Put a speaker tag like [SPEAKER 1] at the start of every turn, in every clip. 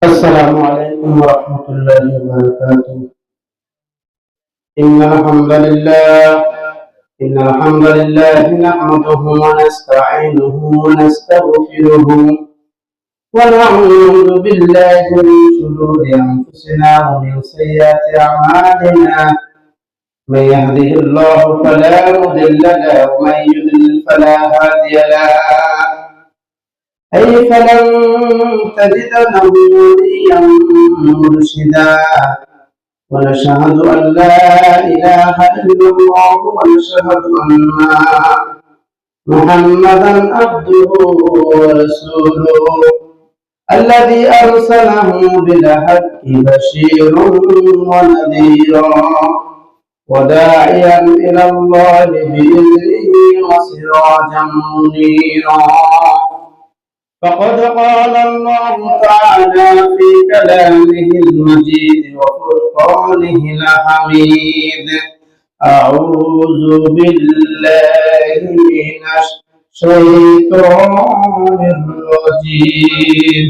[SPEAKER 1] السلام عليكم ورحمة الله وبركاته. إن الحمد لله نحمده ونستعينه ونستغفره ونعوذ بالله من شرور أنفسنا ومن سيئات أعمالنا. من يهده الله فلا مضل له ومن يضلل فلا هادي له. فلن تجد له وليا مرشدا. ونشهد أن لا إله إلا الله ونشهد أن محمدا عبده ورسوله الذي أرسله بالحق بشيرا ونذيرا وداعيا إلى الله بإذنه وسراجا منيرا. فقد قال الله تعالى في كلامه المجيد وفرقانه الحميد: أعوذ بالله من الشيطان الرجيم.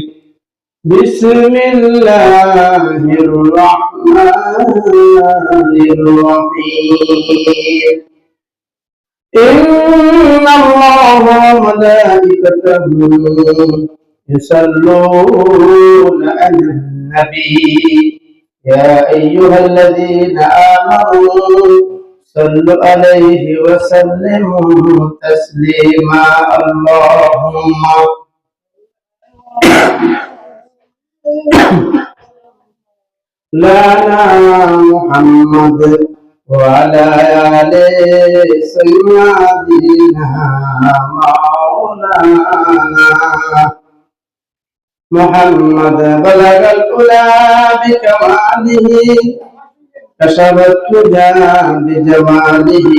[SPEAKER 1] بسم الله الرحمن الرحيم. إن الله وملائكته يصلون على النبي يا أيها الذين آمنوا صلوا عليه وسلموا تسليما. اللهم لنا محمد وعلى آل سيدنا مولانا محمد. بلغ الأولى بكماله كشف الدجى بجماله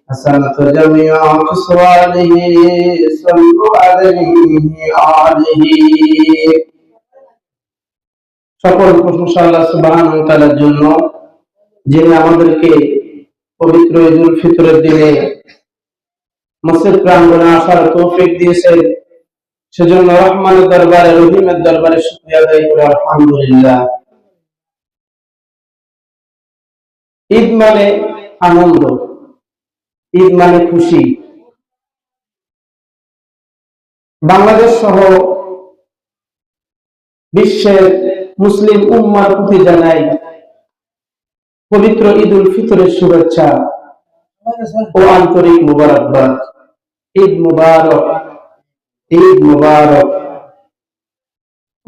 [SPEAKER 1] حسنت جميع خصاله. صلوا عليه آله. সকল প্রশংসা আল্লাহ সুবহানাহু ওয়া তাআলার জন্য, যিনি আমাদেরকে পবিত্র ঈদুল ফিতরের দিনে মসজিদ প্রাঙ্গণে আসার তৌফিক দিয়েছেন। সেজন্য রহমানের দরবারে, রহিমের দরবারে শুকরিয়া আদায় করি আলহামদুলিল্লাহ। ঈদ মানে আনন্দ, ঈদ মানে খুশি। বাংলাদেশ সহ বিশ্বের মুসলিম উম্মার প্রতি জানাই পবিত্র ঈদুল ফিতরের শুভেচ্ছা ও আন্তরিক মুবারকবাদ। ঈদ মুবারক, ঈদ মুবারক।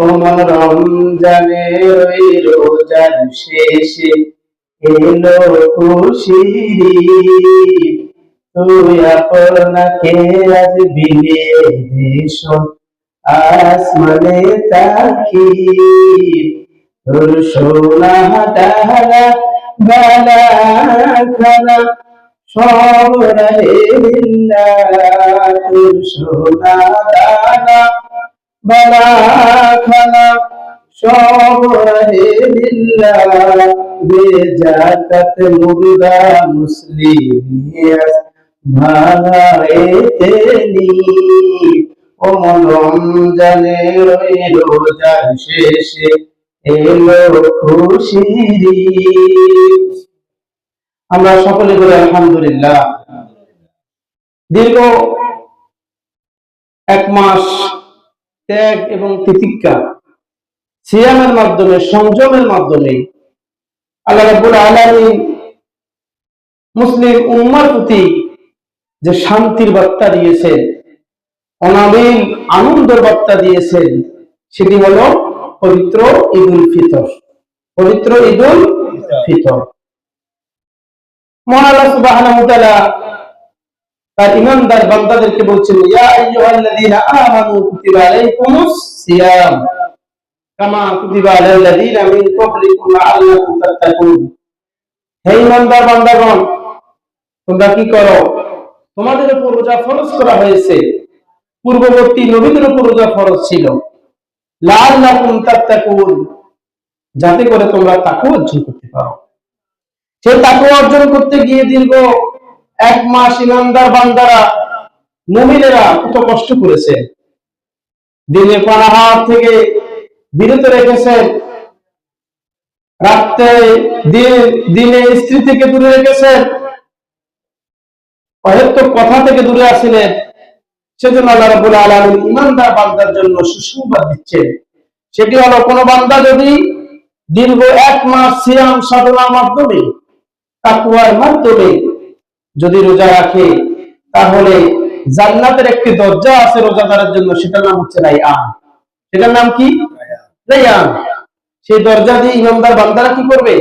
[SPEAKER 1] ওমন রমজানের ওই রোজার শেষে এলো খুশির ঈদ। তুই আপনাকে আজ বিলিয়ে দিস আসমানে তাকিদ। তোর সোনা দানা বালা খানা সব রহে লিল্লাহ। তোর সোনা দানা বালা খানা সব রহে লিল্লাহ। বেজাকাত মুর্দা মুসলিম ভাগায়েতে নি। ও রমজানের ওই রোজার শেষে এলো খুশির ঈদ। আমরা সকলে বলি আলহামদুলিল্লাহ। দীর্ঘ এক মাস ত্যাগ এবং তিতিক্ষা, সিয়ামের মাধ্যমে, সংযমের মাধ্যমে আল্লাহ রাব্বুল আলামিন মুসলিম উম্মার প্রতি যে শান্তির বার্তা দিয়েছেন, অনাবিল আনন্দের বার্তা দিয়েছেন, সেটি হলো পবিত্র ঈদুল ফিতর। পবিত্র ঈদুল ফিতর। মহান আল্লাহ সুবহানাহু ওয়া তাআলা তার ঈমানদার বান্দাদেরকে বলছেন, ইয়া আইয়ুহাল্লাযীনা আমানু কুতিবা আলাইকুমুস সিয়াম কামা কুতিবা আলাল লাযীনা মিন ক্বাবলিকুম লাআল্লাকুম তাত্তাকুন। হে ঈমানদার বান্দাগণ, তোমরা কি করো? তোমাদের উপর রোজা ফরজ করা হয়েছে, পূর্ববর্তী নবীদের উপর রোজা ফরজ ছিল, লাআল্লাকুম তাত্তাকুন, যাতে করে তোমরা তাকওয়া অর্জন করতে পারো। সেই তাকওয়া অর্জন করতে গিয়ে দীর্ঘ এক মাস ইমানদার বান্দারা, মুমিনেরা কত কষ্ট করেছে। দিনের পানাহার থেকে বিরত রেখেছেন, রাত্রে দিনে স্ত্রী থেকে দূরে রেখেছেন, হয়তো কথা থেকে দূরে আসিলেন, সেজন্য আল্লাহ রাব্বুল আলামিন ঈমানদার বান্দার জন্য সুসংবাদ দিচ্ছেন। সেটি হলো, কোন বান্দা যদি দীর্ঘ 1 মাস সিয়াম সাধনার মাধ্যমে, তাকওয়ার মাধ্যমে যদি রোজা রাখে, তাহলে জান্নাতের একটি দরজা আছে রোজাদারের জন্য, সেটার নাম হচ্ছে রায়্যান। সেটার নাম কি? রায়্যান। সেই দরজা দিয়ে ঈমানদার বান্দারা কি করবে?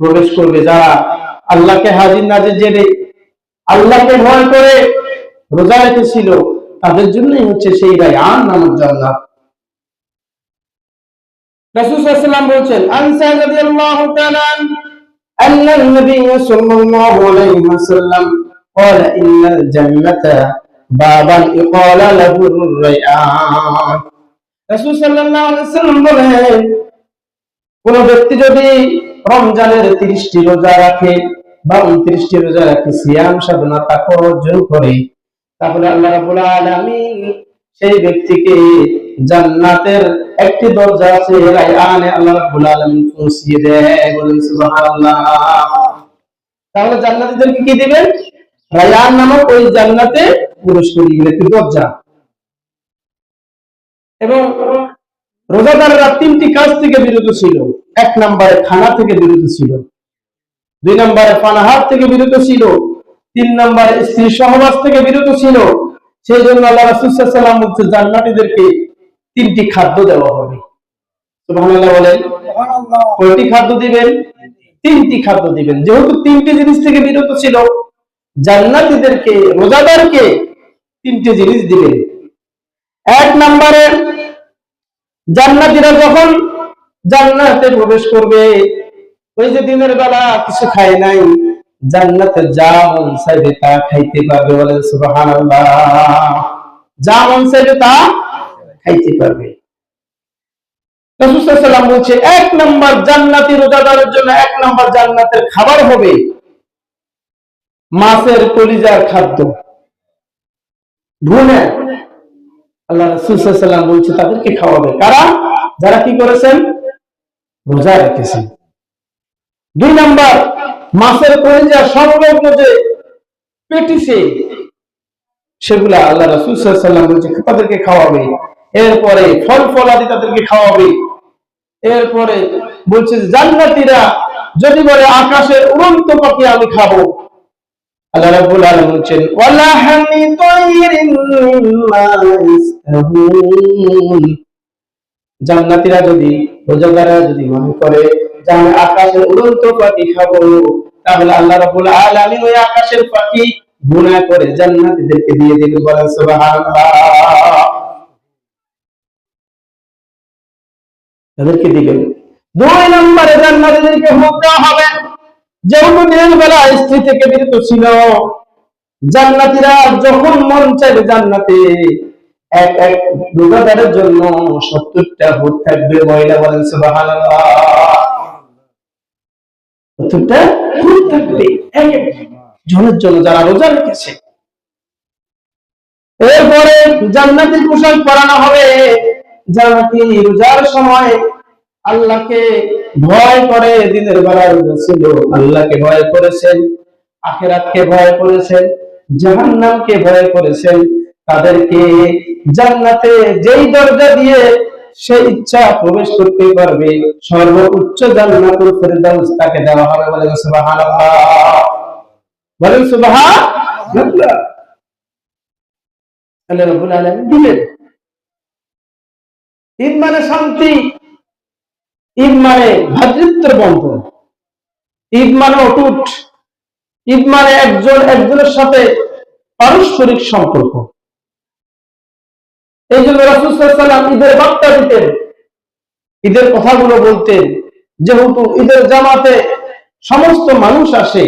[SPEAKER 1] প্রবেশ করবে। যারা আল্লাহকে হাজির নাজির জেনে আল্লাহকে ভয় করে রোজা রেখেছিল, তাদের জন্যই হচ্ছে সেই রায়্যান নামক জান্নাত। রাসূল সাল্লাল্লাহু আলাইহি ওয়াসাল্লাম বলেন, আনসা রাদিয়াল্লাহু তাআলা আন্না নবী সাল্লাল্লাহু আলাইহি ওয়াসাল্লাম قال ان الجنه بابا يقال له الريان। রাসূল সাল্লাল্লাহু আলাইহি ওয়াসাল্লাম বলেন, কোন ব্যক্তি যদি রমজানের 30টি রোজা রাখে বা 29টি রোজা রাখে, সিয়াম সাধনা তাকওয়া অর্জন করে, তাহলে আল্লাহ রাব্বুল আলামিন সেই ব্যক্তিকে জান্নাতের একটি দরজা আছে রায়্যানে আল্লাহ রাব্বুল আলামিন পৌঁছিয়ে দেয়। বলেন সুবহানাল্লাহ। তাহলে জান্নাতীদেরকে কি দিবেন? রায়্যান নামক ওই জান্নাতে প্রবেশ করিয়ে দিবেন, একটি দরজা। এবং রোজাদাররা 3টি কাজ থেকে বিরত ছিল। 1 নম্বরে খানা থেকে বিরত ছিল, 2 নম্বরে পানাহার থেকে বিরত ছিল, 3 নম্বরে স্ত্রী সহবাস থেকে বিরত ছিল। সেই জন্য আল্লাহ রাসূল সাল্লাল্লাহু আলাইহি ওয়াসাল্লাম বলছেন, জান্নাতীদেরকে 3টি খাদ্য দেওয়া হবে। সুবহানাল্লাহ বলেন। কয়টি খাদ্য দিবেন? 3টি খাদ্য দিবেন। যেহেতু 3টি জিনিস থেকে বিরত ছিল, জান্নাতীদেরকে, রোজাদারকে 3টি জিনিস দিবেন। 1 নম্বরে জান্নাতীরা যখন জান্নাতে প্রবেশ করবে, ওই যে দিনের বেলা কিছু খায় নাই, জান্নাতে যা মন চাইবে তা খাইতে পারবে। বলেন সুবহানাল্লাহ। যা মন চাইবে তা খাইতে পারবে। রাসূল সাল্লাল্লাহু আলাইহি ওয়াসাল্লাম বলছে, 1 নম্বর জান্নাতি রোজাদারের জন্য 1 নম্বর জান্নাতের খাবার হবে মাছের কলিজার খাদ্য ভুনে। আল্লাহ রাসূল সাল্লাল্লাহু আলাইহি ওয়াসাল্লাম বলছে, তাদেরকে খাওয়াবে কারা? যারা কি করেছেন? রোজা রেখেছেন। 2 নম্বর, মাছের কলিজা সংলগ্ন যে পেটিসে, সেগুলা আল্লাহ রাসূল সাল্লাল্লাহু আলাইহি ওয়াসাল্লাম বলছে তাদেরকে খাওয়াবে। এরপরে ফল ফলাদি তাদেরকে খাওয়াবে। এরপরে বলছে, জান্নাতীরা যদি বলে আকাশের উড়ন্ত পাখি আমি খাবো, আল্লাহ রাব্বুল আলামিন বলেন, ওয়ালা হামি তায়রিন মিম্মা ইস্তাহুন। জান্নাতীরা যদি, রোজাদাররা যদি মনে করে যে আমি আকাশের উড়ন্ত পাখি খাবো, তাহলে আল্লাহ রাব্বুল আলামিন ওই আকাশের পাখি গুনাহ করে জান্নাতীদেরকে দিয়ে দিবেন। বলেন সুবহানাল্লাহ। তাদেরকে দিবেন। 2 নম্বরে জান্নাতীদেরকে হুকুম দেওয়া হবে, যেহেতু দিনের বেলা স্ত্রী থেকে বিরত ছিল, জান্নাতীরা যখন মন চাইবে জান্নাতে এক রোজাদারের জন্য 70টা হুট থাকবে মহিলা। বলেন সুবহানাল্লাহ। 70টা হুট থাকবে এক জনের জন্য যারা রোজা রেখেছে। এরপরে জান্নাতি পোশাক পরানো হবে। জান্নাতি রোজার সময় আল্লাহকে ভয় করে, দিনের বেলা রোজা ছিল, আল্লাহকে ভয় করেছেন, আখিরাতকে ভয় করেছেন, জাহান্নামকে ভয় করেছেন, তাদেরকে জান্নাতে যেই দরজা দিয়ে সে ইচ্ছা প্রবেশ করতে পারবে, সর্বোচ্চ জান্নাতুল ফেরদাউস তাকে দেওয়া হবে। বলেন সুবহানাল্লাহ। বলেন সুবহানাল্লাহ। আল্লাহ রাব্বুল আলামিন দিলেন। ঈদ মানে শান্তি, ঈদ মানে ভ্রাতৃত্বের বন্ধন, ঈদ মানে অটুট, ঈদ মানে একজন একজনের সাথে পারস্পরিক সম্পর্ক। এই জন্য রাসূল সাল্লাল্লাহু আলাইহি ওয়াসাল্লাম ঈদের বার্তা দিতেন, ঈদের কথাগুলো বলতেন। যেহেতু ঈদের জামাতে সমস্ত মানুষ আসে,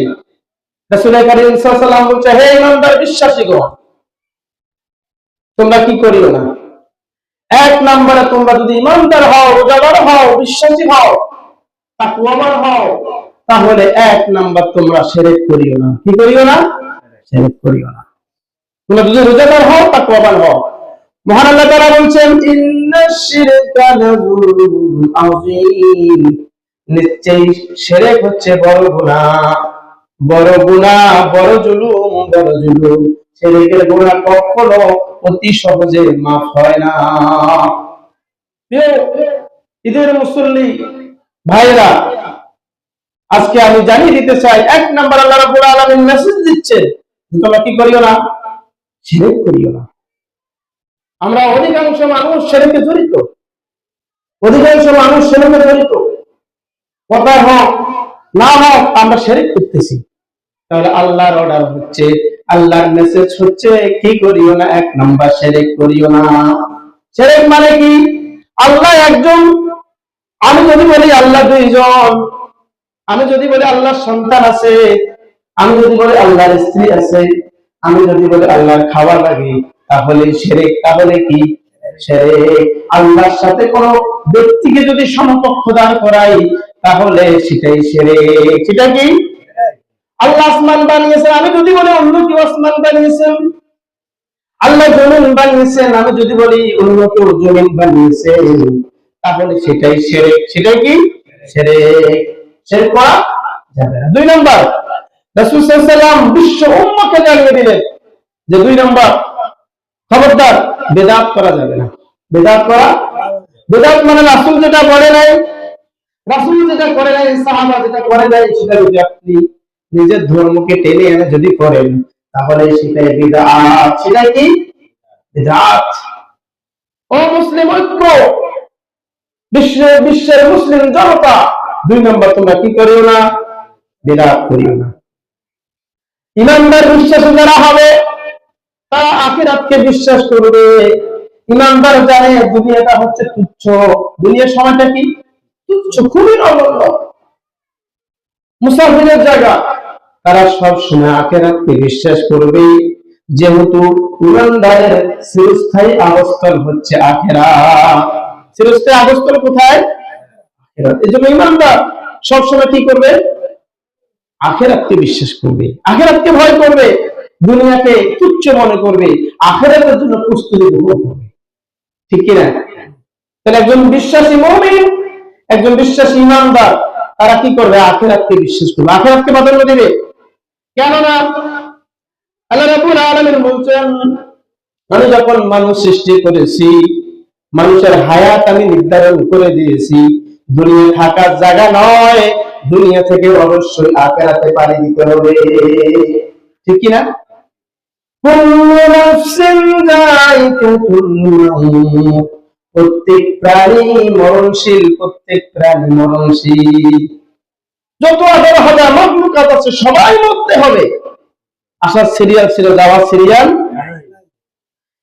[SPEAKER 1] রাসূল কারীম সাল্লাল্লাহু আলাইহি ওয়াসাল্লাম বলছে, হে ঈমানদার বিশ্বাসীগণ, তোমরা কি করিও না। 1 নম্বরে তোমরা যদি ঈমানদার হও, রোজাদার হও, বিশ্বাসী হও, তাকওয়াবান হও, তাহলে 1 নম্বর তোমরা শিরক করিও না। কি করিও না? শিরক করিও না। তোমরা যদি রোজাদার হও, তাকওয়াবান হও। মহান আল্লাহ তাআলা বলছেন ইন্নাশ শিরকা লাযুলুম আযীম, নিশ্চয়ই শিরক হচ্ছে বড় গুনাহ, বড় গুনাহ, বড় জুলুম, বড় জুলুম। শিরকের গুনাহ কখনো অতি সহজে মাফ হয় না। ঈদের মুসল্লি ভাইরা, আজকে আমি জানিয়ে দিতে চাই, এক নাম্বার আল্লাহ রাব্বুল আলামিন মেসেজ দিচ্ছে তোমরা কি করিও না, শিরক করিও না। আমরা অধিকাংশ মানুষ শিরকে জড়িত, অধিকাংশ মানুষ শিরকে জড়িত, কথা হোক না হোক আমরা শিরক করতেছি। তাহলে আল্লাহর অর্ডার হচ্ছে, আল্লাহর মেসেজ হচ্ছে কি করিও না, এক নাম্বার শিরক করিও না। শিরক মানে কি? আল্লাহ একজন, আমি যদি বলি আল্লাহ দুইজন, আমি যদি বলি আল্লাহর সন্তান আছে, আমি যদি বলি আল্লাহর স্ত্রী আছে, আমি যদি বলি আল্লাহর খাবার লাগে, তাহলে শিরক। তাহলে কি শিরক? আল্লাহর সাথে কোন ব্যক্তিকে যদি সমকক্ষ দাঁড় করাই, তাহলে সেটাই শিরক। সেটা কি? আল্লাহ আসমান বানিয়েছেন, আমি যদি বলি অন্য কেউ আসমান বানিয়েছেন। আল্লাহ জমিন বানিয়েছেন, আমি যদি বলি অন্য কেউ জমিন বানিয়েছেন, তাহলে সেটাই শিরক। সেটাই কি শিরক? শিরক করা যাবে না। দুই নাম্বার, রাসূল সাল্লাল্লাহু আলাইহি ওয়াসাল্লাম বিশ্ব উম্মাহকে জানিয়ে দিলেন যে দুই নাম্বার, খবরদার বিদআত করা যাবে না। বিদআত করা, বিদআত মানে রাসূল যেটা বলে নাই, রাসূল যেটা করে নাই, সাহাবা যেটা করে নাই, সেটা যদি আপনি নিজের ধর্মকে টেনে এনে যদি করেন, তাহলে সেটাই বিদআত। সেটা কি বিদআত। ও মুসলিম ঐক্য, বিশ্বের মুসলিম জনতা, দুই নম্বর তোমরা কি করিও না, বিদআত করিও না। ইমানদার বিশ্বাসী যারা হবে, তারা আখিরাতকে বিশ্বাস করবে। ইমানদার জানে দুনিয়াটা হচ্ছে তুচ্ছ, দুনিয়ার সময়টা কি তুচ্ছ, খুবই নগণ্য, মুসাফিরের জায়গা। তারা সব সময় আখিরাতকে বিশ্বাস করবে, যেহেতু ইমানদারের চিরস্থায়ী আবাসস্থল হচ্ছে আখিরাত। চিরস্থায়ী আবাসস্থল কোথায়? আখিরাত। এজন্য ইমানদার সব সময় কি করবে? আখিরাতকে বিশ্বাস করবে, আখিরাতকে ভয় করবে, দুনিয়াকে তুচ্ছ মনে করবে, আখিরাতের জন্য প্রস্তুতি গ্রহণ করবে। ঠিক কি না? তাহলে একজন বিশ্বাসী মুমিন, একজন বিশ্বাসী ইমানদার, তারা কি করবে? আখিরাতকে বিশ্বাস করবে, আখিরাতকে প্রাধান্য দিবে। কেননা আল্লাহ রাব্বুল আলামিন বলছেন, আমি যখন মানুষ সৃষ্টি করেছি, মানুষের হায়াত আমি নির্ধারণ করে দিয়েছি, দুনিয়া থাকার জায়গা নয়, দুনিয়া থেকে অবশ্যই আখিরাতে পাড়ি দিতে হবে। ঠিক কি না? কুল্লু নাফসিন যায়িকাতুল মাউত, প্রত্যেক প্রাণী মরণশীল, প্রত্যেক প্রাণী মরণশীল। যত ১৮,০০০ মাখলুকাত আছে সবাই মরতে হবে। আসার সিরিয়াল ছিল, যাওয়ার সিরিয়াল।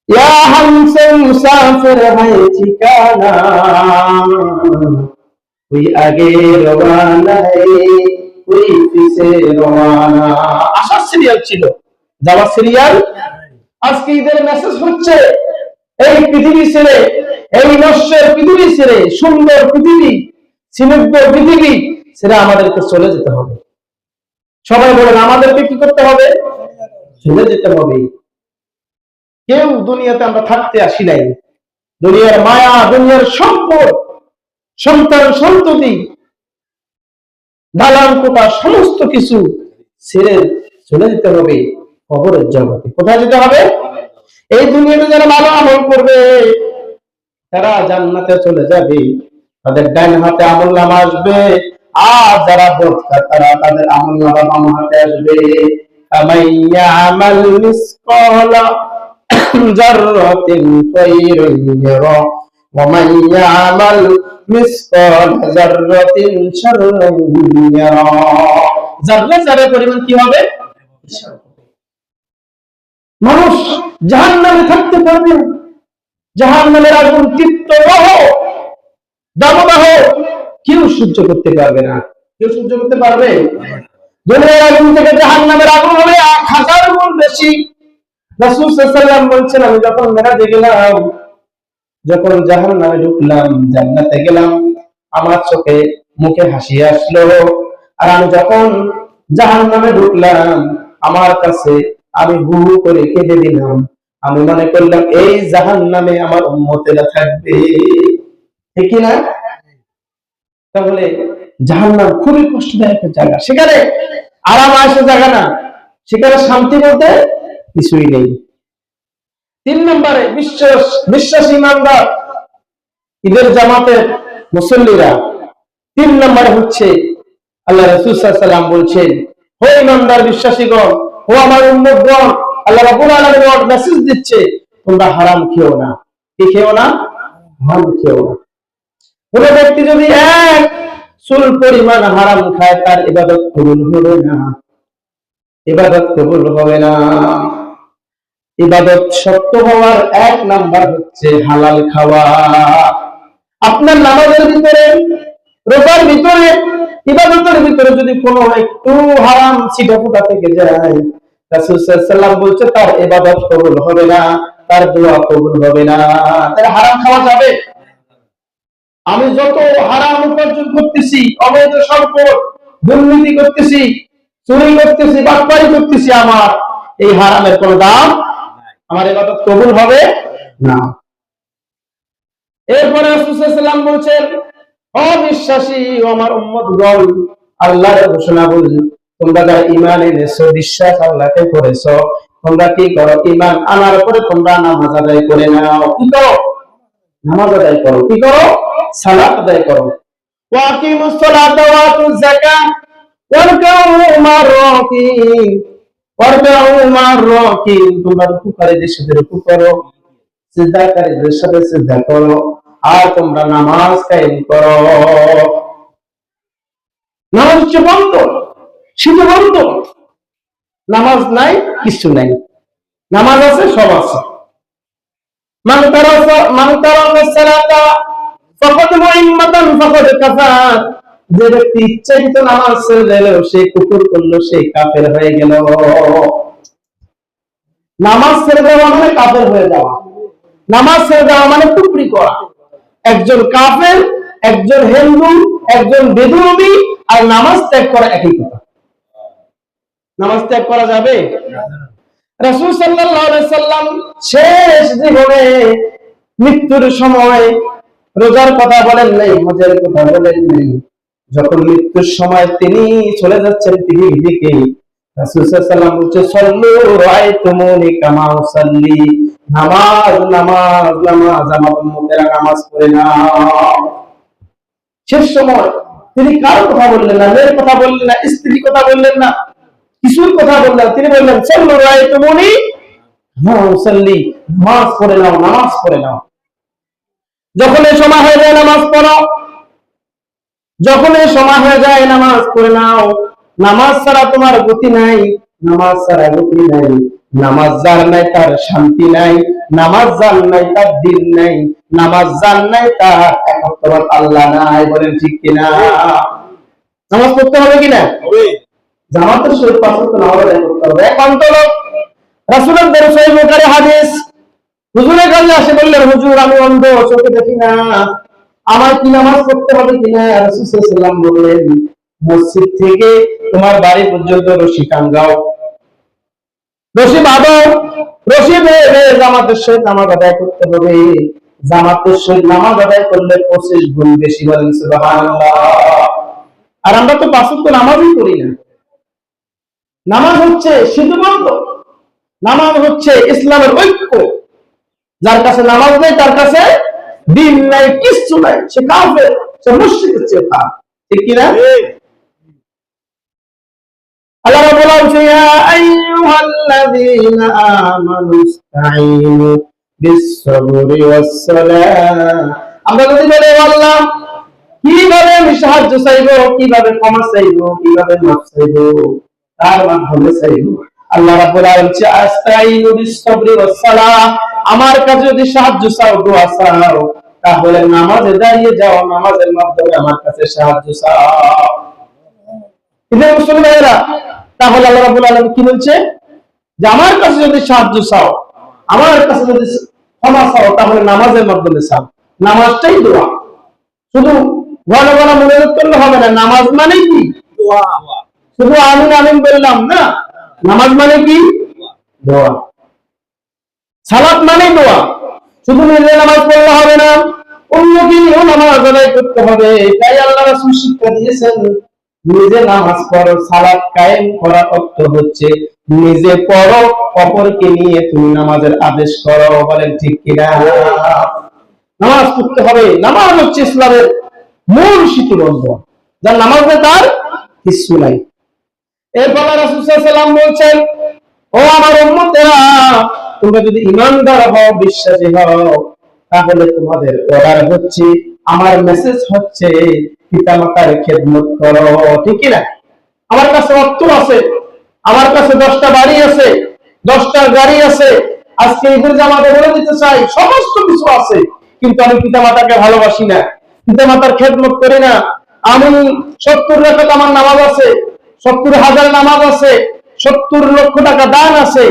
[SPEAKER 1] ইয়া হামসে মুসাফির হায় ঠিকানা, कोई आगे रवाना है कोई पीछे रवाना। আসার সিরিয়াল ছিল, যাওয়ার সিরিয়াল। আজকে ঈদের মেসেজ হচ্ছে, এই পৃথিবী ছেড়ে, এই নশ্বর পৃথিবী ছেড়ে, সুন্দর পৃথিবী, স্নিগ্ধ পৃথিবী ছেড়ে আমাদেরকে চলে যেতে হবে। সবাই বলেন আমাদেরকে কি করতে হবে? চলে যেতে হবে। কেউ দুনিয়াতে আমরা থাকতে আসি নাই। দুনিয়ার মায়া, দুনিয়ার সম্পদ, সন্তান সন্ততি, দালান কোঠা, সমস্ত কিছু ছেড়ে চলে যেতে হবে কবরের জগতে। কোথায় যেতে হবে? এই দুনিয়াতে যারা ভালো আমল করবে তারা জান্নাতে চলে যাবে, তাদের ডান হাতে আমলনামা আসবে। আর যারা বদকার, তারা তাদের আমলনামা বাম হাতে আসবে। আমাইয়া আমাল মিসকালা যাররাতিন খায়রান ইয়ারা ওয়া মান ইয়ামাল মিসকাল যাররাতিন শাররান ইয়ারা। যাররা যারা পরিমাণ কি হবে? মানুষ জাহান্নামে থাকতে পারবে না। জাহান্নামের আগুন তীব্র দাবদাহ কেউ সহ্য করতে পারবে না। কেউ সহ্য করতে পারবে? দুনিয়ার আগুন থেকে জাহান্নামের আগুন হবে ১০০০ গুণ বেশি। রাসূল সাল্লাল্লাহু আলাইহি ওয়াসাল্লাম বলছেন, আমি যখন মেরাজে গেলাম, যখন জাহান্নামে ঢুকলাম, জান্নাতে গেলাম, আমার চোখে মুখে হাসি আসলো। আর আমি যখন জাহান্নামে ঢুকলাম, আমার কাছে আমি হু হু করে কেঁদে দিলাম। আমি মনে করলাম এই জাহান্নামে আমার উম্মতেরা থাকবে, ঠিক কি না? তাহলে জাহান্নাম খুবই কষ্টদায়ক জায়গা, সেখানে আরাম আয়েশে জায়গা না, সেখানে শান্তি বলতে কিছুই নেই। 3 নম্বরে বিশ্বাসী ইমানদার ঈদের জামাতের মুসল্লিরা 3 নম্বরে হচ্ছে আল্লাহ রাসূল সাল্লাল্লাহু আলাইহি ওয়াসাল্লাম বলছেন, হে ইমানদার বিশ্বাসীগণ, ও আমার উম্মতগণ, আল্লাহ রাব্বুল আলামিন মেসেজ দিচ্ছে, তোমরা হারাম খেও না। কি খেও না? হারাম খেও না। কোন ব্যক্তি যদি এক চুল পরিমাণ হারাম খায়, তার ইবাদত কবুল হবে না, ইবাদত কবুল হবে না। ইবাদত সত্য হওয়ার 1 নাম্বার হচ্ছে হালাল খাওয়া। আপনার নামাজের ভিতরে, রোজার ভিতরে, ইবাদতের ভিতরে যদি কোনো একটু হারাম ছিটাফোঁটা থেকে যায়, রাসূল সাল্লাল্লাহু আলাইহি ওয়াসাল্লাম বলছে তার ইবাদত কবুল হবে না, তার দোয়া কবুল হবে না। তার হারাম খাওয়া যাবে? আমি যত হারাম উপার্জন করতেছি, অবৈধ সম্পদ, দুর্নীতি করতেছি, চুরি করতেছি, বাটপারি করতেছি, আমার এই হারামের কোনো দাম, আমার ইবাদত কবুল হবে না। এরপরে রাসূল সাল্লাল্লাহু আলাইহি ওয়াসাল্লাম বলছেন, অবিশ্বাসী ও আমার উম্মতগণ, আল্লাহর ঘোষণা বলি, তোমরা যারা ঈমান এনেছো, বিশ্বাস আল্লাহকে করেছো, তোমরা কি করো? ঈমান আনার পরে তোমরা নামাজ আদায় করে নাও। কি করো? নামাজ আদায় করো। কি করো? সালাত আদায় করো। ওয়া আকিমুস সালাতা ওয়া আতুজ যাকাত ওয়ারকাউ মা'র রাকিন, ওয়ারকাউ মা'র রাকিন, তোমরা রুকুকারীদের সাথে রুকু করো, সিজদাকারীদের সাথে সিজদা করো, আর তোমরা নামাজ কায়েম করো। নামাজ হচ্ছে বন্ধ, শুধু বন্ধ, নামাজ নাই, কিছু নাই। নামাজ আছে, সব আছে। মান তারাকা সালাতা ফাকাদ মুইম্মাতান ফাকাদ কাফার, যে ব্যক্তি ইচ্ছাকৃত নামাজ ছেড়ে দিল, সে কুফর করলো, সে কাফের হয়ে গেল। নামাজ ছেড়ে দেওয়া মানে কাফের হয়ে যাওয়া, নামাজ ছেড়ে দেওয়া মানে কুফরি করা। একজন কাফের, একজন হিন্দু, একজন বেদুইন আর নামাজ ত্যাগ করা একই কথা। নামাজ ত্যাগ করা যাবে? রাসূল সাল্লাল্লাহু আলাইহি সাল্লাম শেষ জীবনে মৃত্যুর সময় রোজার কথা বলেন নাই, হজের কথা বলেন নাই। যখন মৃত্যুর সময় তিনি চলে যাচ্ছেন পৃথিবী থেকে, রাসূল সাল্লাল্লাহু আলাইহি সাল্লাম বলছে, সাল্লু রাআইতুমুনি কামা উসাল্লি, নামাজ নামাজ নামাজ, আমার উম্মতেরা নামাজ পড়ে নাও। শেষ সময় তিনি কার কথা বললেন না, মেয়ের কথা বললেন না, স্ত্রীর কথা বললেন না, কিছুর কথা বললেন, তিনি বললেন, সাল্লু রাআইতুমুনি কামা উসাল্লি, নামাজ পড়ে নাও, নামাজ পড়ে নাও। যখন এই সময় হয়ে যায় নামাজ পড়ো, যখন এই সময় হয়ে যায় নামাজ পড়ে নাও। নামাজ ছাড়া তোমার গতি নাই, নামাজ ছাড়া গতি নাই। নামাজ যার নাই তার শান্তি নাই, নামাজ যার নাই তার দিন নাই, নামাজ যার নাই তার একমাত্র আল্লাহ নাই। বলেন ঠিক কিনা? নামাজ পড়তে হবে কিনা? জামাতের সহিত 5 ওয়াক্ত নামাজ আদায় করতে হবে। এক অন্তর রাসূলের দরবারে সহিহ বুখারী হাদিস, হুজুরের কাছে আসে বললেন, হুজুর আমি অন্ধ, চোখে দেখি না, আমার কি নামাজ পড়তে হবে কিনা? রাসূল সাল্লাল্লাহু আলাইহি ওয়াসাল্লাম বললেন, মসজিদ থেকে তোমার বাড়ি পর্যন্ত রশি টাঙ্গাও, রশি বাঁধো, রশি বেঁধে জামাতের সহিত নামাজ আদায় করতে হবে। জামাতের সহিত নামাজ আদায় করলে 25 গুণ বেশি। বলেন সুবহানাল্লাহ। আর আমরা তো 5 ওয়াক্ত নামাজই পড়ি না। নামাজ হচ্ছে শুধুমাত্র, নামাজ হচ্ছে ইসলামের ঐক্য। যার কাছে নামাজ নেই, তার কাছে দিন নাই, কিছু নাই, সে কাফের, সে মুশরিক হচ্ছে। ঠিক কি না? আল্লাহ রাব্বুল আলামিন, ইয়া আইয়ুহাল্লাযীনা আমানু ইসতাঈনু বিস-সাবরি ওয়াস-সালাহ। আমরা যদি বলি আল্লাহ, কিভাবে আমি সাহায্য চাইবো, কিভাবে ক্ষমা চাইবো, কিভাবে মাফ চাইবো, তার মাধ্যমে চাইবো। আল্লাহ রাব্বুল আলামিন বলছে, আস্তাঈনু বিস-সাবরি ওয়াস-সালাহ, আমার কাছে যদি সাহায্য চাও, দোয়া চাও, তাহলে নামাজে দাঁড়িয়ে যাও, নামাজের মাধ্যমে আমার কাছে সাহায্য চাও। কিন্তু মুসলমানেরা, তাহলে আল্লাহ রাব্বুল আলামিন কি বলছে? যে আমার কাছে যদি সাহায্য চাও, আমার কাছে যদি ক্ষমা চাও, তাহলে নামাজের মাধ্যমে চাও। নামাজটাই দোয়া। শুধু ঘন ঘন মনে করলে হবে না। নামাজ মানে কি? দোয়া। শুধু আমিন আমিন বললাম না, নামাজ মানে কি? দোয়া। সালাত মানে দোয়া। শুধু নিজে নামাজ পড়লে হবে না, অন্যকে নিয়েও নামাজ আদায় করতে হবে। তাই আল্লাহ রাসূল শিক্ষা দিয়েছেন, নিজে নামাজ পড়ো। সালাত কায়েম করা অর্থ হচ্ছে নিজে পড়ো, অপরকে নিয়ে তুমি নামাজের আদেশ করো। বলেন ঠিক কিনা? নামাজ পড়তে হবে। নামাজ হচ্ছে ইসলামের মূল স্মৃতিবন্ধন। যার নামাজ নেই তার কিছু নাই। এরপর রাসূল সাল্লাল্লাহু আলাইহি ওয়াসাল্লাম বলছেন, ও আমার উম্মতেরা, তোমরা যদি ঈমানদার হও, বিশ্বাসী হও, তাহলে তোমাদের অর্ডার হচ্ছে, আমার মেসেজ হচ্ছে, পিতামাতার খেদমত করো। ঠিক কি না? আমার কাছে অর্থ আছে, আমার কাছে 10টা বাড়ি আছে, 10টা গাড়ি আছে, আজকে ঈদের জামাতে বলে দিতে চাই, সমস্ত কিছু আছে, কিন্তু আমি পিতামাতাকে ভালোবাসি না, পিতামাতার খেদমত করি না। আমি 70 রাকাত আমার নামাজ আছে, 70,000 নামাজ আছে, 70 লক্ষ টাকা দান আছে,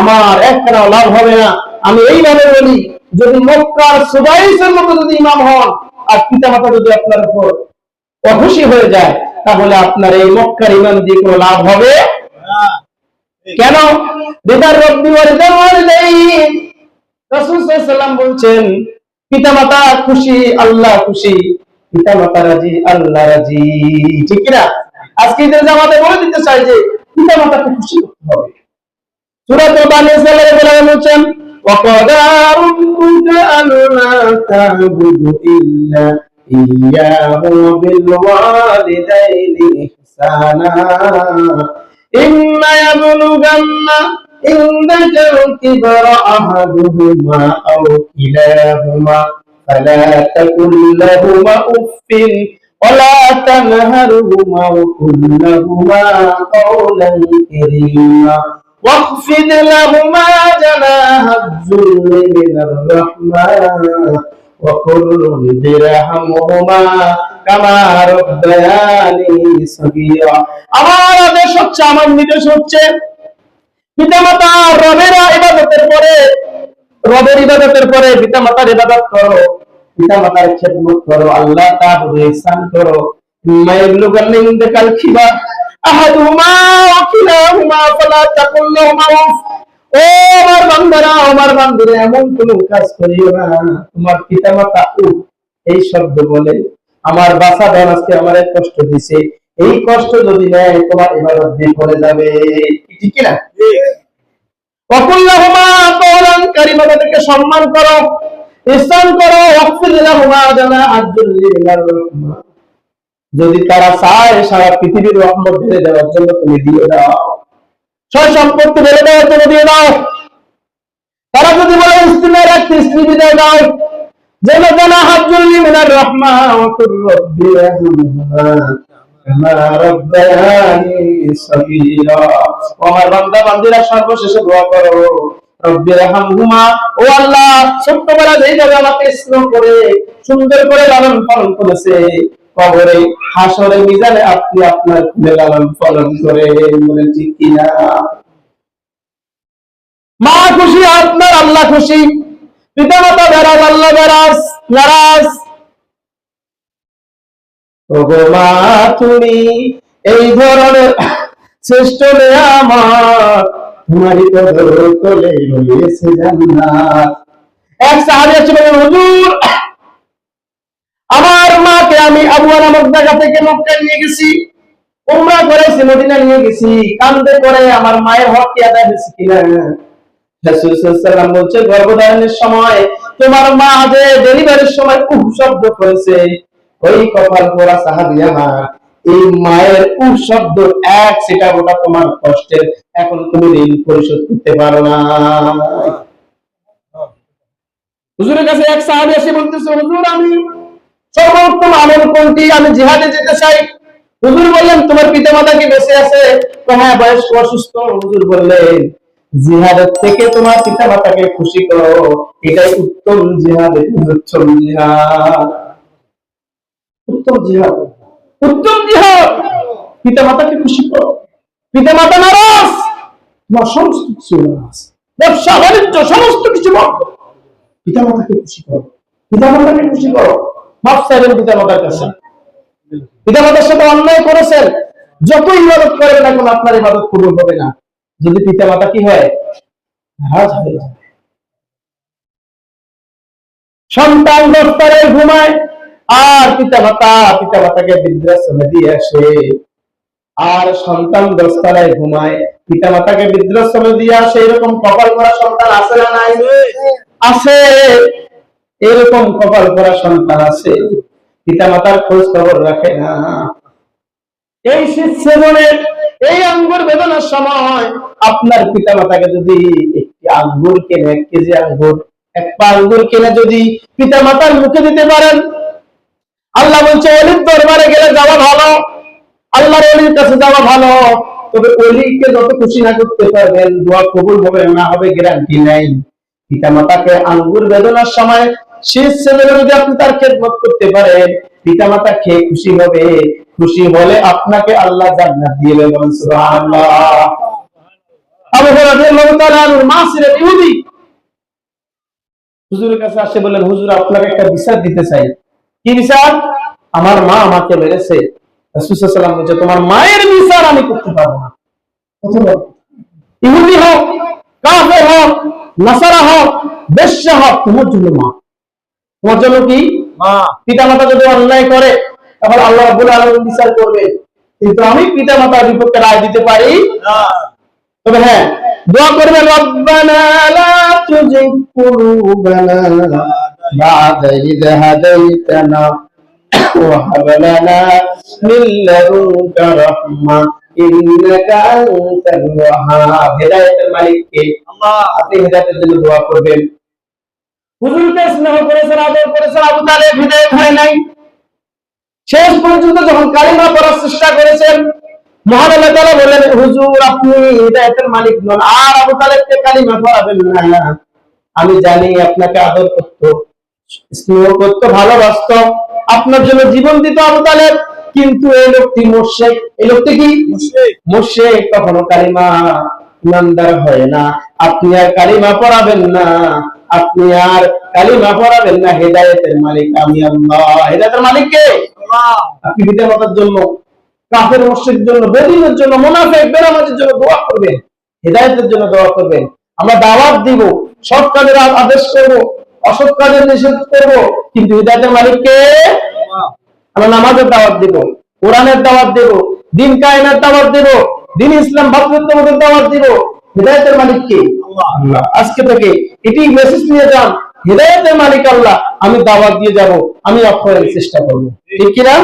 [SPEAKER 1] আমার একটাও লাভ হবে না। আমি এইভাবে বলি, যদি মক্কার সুবাইসের মতো যদি ইমাম হন আর পিতামাতা যদি আপনার উপর অখুশি হয়ে যায়, তাহলে আপনার এই মক্কার ইমান দিয়ে কোনো লাভ হবে না। কেন? রিদার রব্বি ওয়া রিদাল ওয়ালিদাইন। রাসূল সাল্লাল্লাহু আলাইহি ওয়াসাল্লাম বলছেন, পিতামাতা খুশি, আল্লাহ খুশি, পিতামাতা রাজি, আল্লাহ রাজি। ঠিক কি না? আজকে ঈদের জামাতে বলে দিতে চাই যে পিতামাতাকে খুশি করতে হবে। সূরা বানী ইসরাঈল বলছেন, ওয়া ক্বাদা রাব্বুকা আল্লা তা'বুদু ইল্লা ইয়্যাহু বিল ওয়ালিদাইনি ইহসানা ইম্মা ইয়াবলুগান্না ইনদাকা কিবরা আহাদুহুমা আও কিলাহুমা ফালা তাকুল লাহুমা উফফিন ওয়ালা তানহারহুমা ওয়া কুল লাহুমা কাওলান কারীমা واخفض لهما جناح الذل من الرحمة وقل رب ارحمهما كما ربياني صغيرا। আমার আদেশ হচ্ছে, আমার নির্দেশ হচ্ছে, পিতামাতা রবের ইবাদতের পরে পিতামাতার ইবাদত করো, পিতামাতার খেদমত করো, আল্লাহ তাআলার ইহসান করো। মাইবলুগান ইনদাকাল কিবার আহাদুহুমা ওয়া কিলাহুমা ফালা তাকুল লাহুমা উফ। ও আমার বান্দারা, আমার বান্দিরা, এমন কোন কাজ করিও না তোমার পিতামাতা উফ এই শব্দ বলে, আমার বাসা ধন আজকে আমারে কষ্ট দিছে, এই কষ্ট যদি নেয় তোমার ইবাদত বিফলে যাবে। ঠিক কি না? ওয়া কুল লাহুমা কাওলান কারীমা, তাদেরকে সম্মান করো, ইহসান করো। ওয়াকফির লাহুমা জানাহাদ যুল্লি মিনার রাহমা, যদি তারা চায় সারা পৃথিবীর রহমত ঢেলে দেওয়ার জন্য তুমি দিয়ে দাও, সয় সম্পত্তি ঢেলে দেওয়ার জন্য দিয়ে দাও। তারা যদি বলে স্ত্রী রাখতে, স্ত্রী বিদায় দাও। যেন জানাহাদ যুল্লি মিনার রাহমা ওয়া কুর রব্বি রহমহুমা কামা রাব্বায়ানি সগীরা। ও আমার বান্দা বান্দিরা, সর্বশেষে দোয়া করো, রব্বি রহমহুমা, ও আল্লাহ, ছোট্টবেলা যেইভাবে আমাকে স্নেহ করে সুন্দর করে লালন পালন করেছে, কবরে হাসরে মিজানে আপনি আপনার খুলে লালন পালন করে। বলে ঠিক কিনা? মা খুশি, আপনার আল্লাহ খুশি, পিতামাতা বেরাজ, আল্লাহ বেরাজ নারাজ। ওগো মা, তুমি এই ধরনের শ্রেষ্ঠ নিয়ামত, তোমারই কদর তলে রয়েছে জান্নাত। এক সাহাবী এসে বলেন, হুজুর, আমার মাকে আমি আবুয়া নামক জায়গা থেকে মক্কা নিয়ে গেছি, উমরা করেছি, মদিনা নিয়ে গেছি, কান্দে করে আমার মায়ের হক কি আদায় হয়েছে কিনা? রাসূল সাল্লাল্লাহু আলাইহি ওয়াসাল্লাম বলছে, গর্ভধারণের সময় তোমার মা যে ডেলিভারির সময় উহ শব্দ করেছে, ওই কপাল পোড়া সাহাবী আমার, এই মায়ের উহ শব্দ এক সেটা ওটা তোমার কষ্টের, এখন তুমি ঋণ পরিশোধ করতে পারো না। হুজুরের কাছে এক সাহাবী এসে বলতেছে, হুজুর, আমি সর্বোত্তম আমল কোনটি? আমি জিহাদে যেতে চাই। হুজুর বললেন, তোমার পিতামাতা কি বেঁচে আছে? হ্যাঁ, বয়স্ক অসুস্থ। হুজুর বললেন, জিহাদের থেকে তোমার পিতামাতাকে খুশি করো, এটাই উত্তম জিহাদ, উত্তম জিহাদ, উত্তম জিহাদ, উত্তম জিহাদ। পিতামাতাকে খুশি করো। পিতামাতা নারাজ, তোমার সমস্ত কিছু নারাজ, ব্যবসা বাণিজ্য সমস্ত কিছু বন্ধ। পিতামাতাকে খুশি করো, পিতামাতাকে খুশি করো। মাফ চাইবেন পিতামাতার কাছে। পিতামাতার সাথে অন্যায় করেছেন, যত ইবাদত করেন না কেন আপনার ইবাদত কবুল হবে না, যদি পিতামাতা কি হয়, নারাজ হয়ে যায়। সন্তান দোস্তরে ঘুমায়, আর পিতা মাতাকে বৃদ্ধাশ্রমে দিয়ে আসে। আর সন্তান দোস্তরায় ঘুমায়, পিতা মাতাকে বৃদ্ধাশ্রমে দিয়ে আসে। এরকম কপাল করা সন্তান আছে না নাই? আছে। এরকম কপাল করা সন্তান আছে, পিতা মাতার খোঁজ খবর রাখে না। এই শীত সেবনের, এই আঙ্গুর বেদনার সময় আপনার পিতা মাতাকে যদি একটি আঙ্গুর কিনে, 1 কেজি আঙ্গুর, 1 পা আঙ্গুর কিনে যদি পিতা মাতার মুখে দিতে পারেন, আল্লাহ বলছে ওলির দরবারে গেলে যাওয়া ভালো, আল্লাহর ওলির কাছে যাওয়া ভালো। তবে ওলিকে যত খুশি না করতে পারবেন, দোয়া কবুল হবে না হবে গ্যারান্টি নাই। পিতা মাতাকে আঙ্গুর বেদনার সময় শীত সেবনে যদি আপনি তার খেদমত করতে পারেন, পিতা মাতা খেয়ে খুশি হবে। খুশি হলে আপনাকে আল্লাহ জান্নাত দিয়ে দেবেন। বলেন সুবহানাল্লাহ। আবু হুরায়রা রাদিয়াল্লাহু তাআলা আনহু মা ছিলেন ইহুদি। হুজুরের কাছে আসে, বলেন হুজুর আপনাকে একটা বিচার দিতে চাই। কি বিচার? আমার মা আমাকে মেরেছে। রাসূল সাল্লাল্লাহু আলাইহি ওয়াসাল্লাম বলেছে তোমার মায়ের বিচার আমি করতে পারবো না। ইহুদি হোক, কাফের হোক, নাসারা হোক, বেশ্যা হোক, তোমার জন্য মা। তোমার জন্য কি মা? পিতা মাতা যদি অন্যায় করে তাহলে আল্লাহ রাব্বুল আলামিন বিচার করবে, কিন্তু আমি পিতা মাতার বিপক্ষে রায় দিতে পারি না। তবে হ্যাঁ, দোয়া করবেন রব্বানা লা তুজিগ কুলুবানা বা'দা ইয হাদাইতানা ওয়া হাব লানা মিন লাদুনকা রাহমা ইন্নাকা আনতাল ওয়াহ্হাব। হেদায়েতের মালিক কে? আল্লাহ। আপনি হেদায়েতের জন্য দোয়া করবেন। হুজুরকে স্নেহ করেছেন, আদর করেছেন, আবু তালেব হিদায়াত হয় নাই। শেষ পর্যন্ত যখন কালিমা পড়ার চেষ্টা করেছেন, মহান আল্লাহ তাআলা বলেন হুজুর আপনি হিদায়াতের মালিক নন, আর আবু তালেবকে কালিমা পড়াবেন না। আমি জানি আপনাকে আদর করত, স্নেহ করত, ভালোবাসত, আপনার জন্য জীবন দিত আবু তালেব, কিন্তু এই লোকটি মুশরিক। এই লোকটি কি? মুশরিক। কখনো কালিমা ইমানদার হয় না। আপনি আর কালিমা পড়াবেন না, আপনি আর কালিমা পড়াবেন না। হেদায়েতের মালিক আমি আল্লাহ। হেদায়েতের মালিক কে? আল্লাহ। আপনি পিতা মাতার জন্য, কাফের মুশরিকের জন্য, বেদীনের জন্য, মুনাফিক বেনামাজের জন্য দোয়া করবেন, হেদায়েতের জন্য দোয়া করবেন। আমরা দাওয়াত দিব, সৎ কাজের আদেশ করব, অসৎ কাজের নিষেধ করব, কিন্তু হেদায়েতের মালিক কে? আল্লাহ। আমরা নামাজের দাওয়াত দেব, কোরআনের দাওয়াত দেব, দ্বীন কায়েমের দাওয়াত দেব, দ্বীন ইসলাম ভাতৃত্ববোধের দাওয়াত দেব। হেদায়েতের মালিক কে? আল্লাহ। আজকে থেকে এটি মেসেজ নিয়ে যান, হেদায়েতের মালিক আল্লাহ, আমি দাওয়াত দিয়ে যাব, আমি অক্ষরের চেষ্টা করব। ঠিক কি না?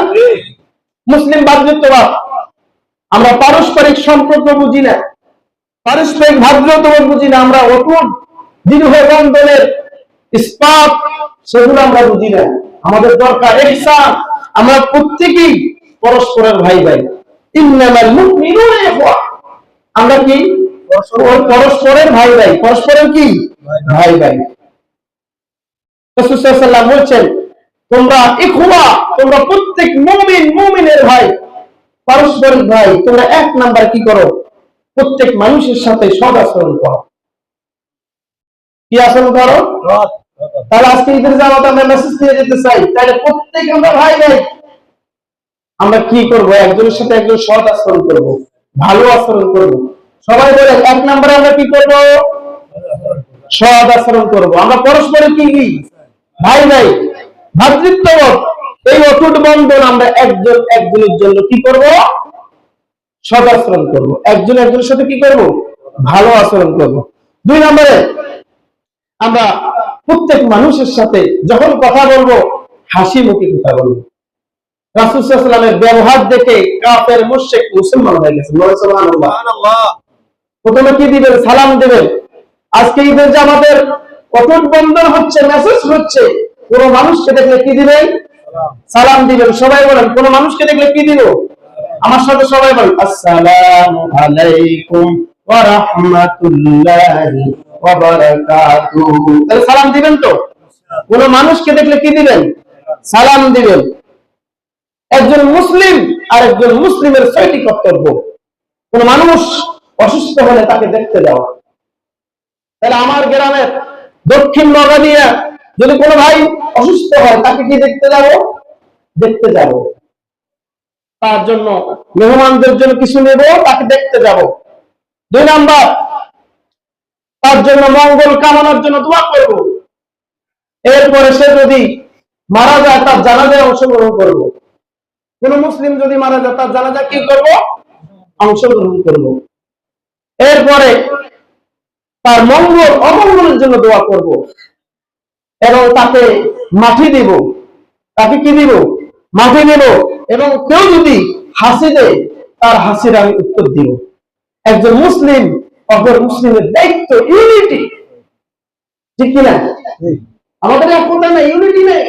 [SPEAKER 1] মুসলিম ভাতৃত্ববাদ, আমরা পারস্পরিক সম্পর্ক বুঝি না, পারস্পরিক ভ্রাতৃত্ববোধ বুঝি না, আমরা অটুট দৃঢ় বন্ধনের ইস্পাত সেগুলো আমরা বুঝি না। আমাদের দরকার ইহসান, আমরা প্রত্যেকেই পরস্পরের ভাই ভাই। ইন্নামাল মুমিনুনা ইখওয়া, আমরা কি পরস্পরের ভাই ভাই, পরস্পরের কি ভাই ভাই। রাসূল সাল্লাল্লাহু আলাইহি ওয়াসাল্লাম বলেন তোমরা ইখওয়া, তোমরা প্রত্যেক মুমিন মুমিনের ভাই, পারস্পরিক ভাই। তোমরা 1 নাম্বার কি করো? প্রত্যেক মানুষের সাথে সৎ আচরণ করো। কি আচরণ করো? তাহলে আজকে ঈদের জামাত আমরা মেসেজ দিয়ে যেতে চাই, তাহলে প্রত্যেক আমরা ভাই ভাই। আমরা কি করব? একজনের সাথে একজন সৎ আচরণ করব, ভালো আচরণ করব। সবাই বলে 1 নম্বরে আমরা কি করব? সৎ আচরণ করব। আমরা পরস্পরের কি ভাই ভাই, ভ্রাতৃত্ববোধ, এই অটুট বন্ধন আমরা একজন একজনের জন্য কি করব? সৎ আচরণ করব। একজন একজনের সাথে কি করব? ভালো আচরণ করব। 2 নম্বরে আমরা প্রত্যেক মানুষের সাথে যখন কথা বলবো হাসি মুখে কথা বলবো। রাসূল সাল্লাল্লাহু আলাইহি ওয়াসাল্লামের ব্যবহার দেখে কাফের মুশরিক মুসলমান হয়ে গেছে। সুবহানাল্লাহ। প্রথমে কি দিবেন? সালাম দিবেন। আজকে ঈদের জামাতের অটুট বন্ধন হচ্ছে, মেসেজ হচ্ছে, কোন মানুষকে দেখলে কি দিবেন? সালাম দিবেন। সবাই বলেন কোন মানুষকে দেখলে কি দিব? আমার সাথে সবাই বলেন আসসালামু আলাইকুম ওয়া রাহমাতুল্লাহি ওয়া বারাকাতুহু। তাহলে সালাম দিবেন তো? কোন মানুষকে দেখলে কি দিবেন? সালাম দিবেন। একজন মুসলিম আর একজন মুসলিমের 6টি কর্তব্য। কোন মানুষ অসুস্থ হলে তাকে দেখতে যাওয়া। তাহলে আমার গ্রামের দক্ষিণ নগরিয়া যদি কোনো ভাই অসুস্থ হয় তাকে কি দেখতে যাব? দেখতে যাব। তার জন্য মেহমানদের জন্য কিছু নেব, তাকে দেখতে যাব। 2 নাম্বার, তার জন্য মঙ্গল কামনার জন্য দোয়া করব। এরপরে সে যদি মারা যায় তার জানাজায় অংশগ্রহণ করব। কোন মুসলিম যদি মারা যায় তার জানাজায় কি করব? অংশগ্রহণ করব। এরপরে তার মঙ্গল অমঙ্গলের জন্য দোয়া করব এবং তাকে মাটি দিব। তাকে কি দিব? মাটি দিব। এবং কেউ যদি হাসি দেয় তার হাসির আমি উত্তর দিব। একজন মুসলিম অপর মুসলিমের দায়িত্ব ইউনিটি, ঠিক কিনা? আমাদের একতা না, ইউনিটি নেই।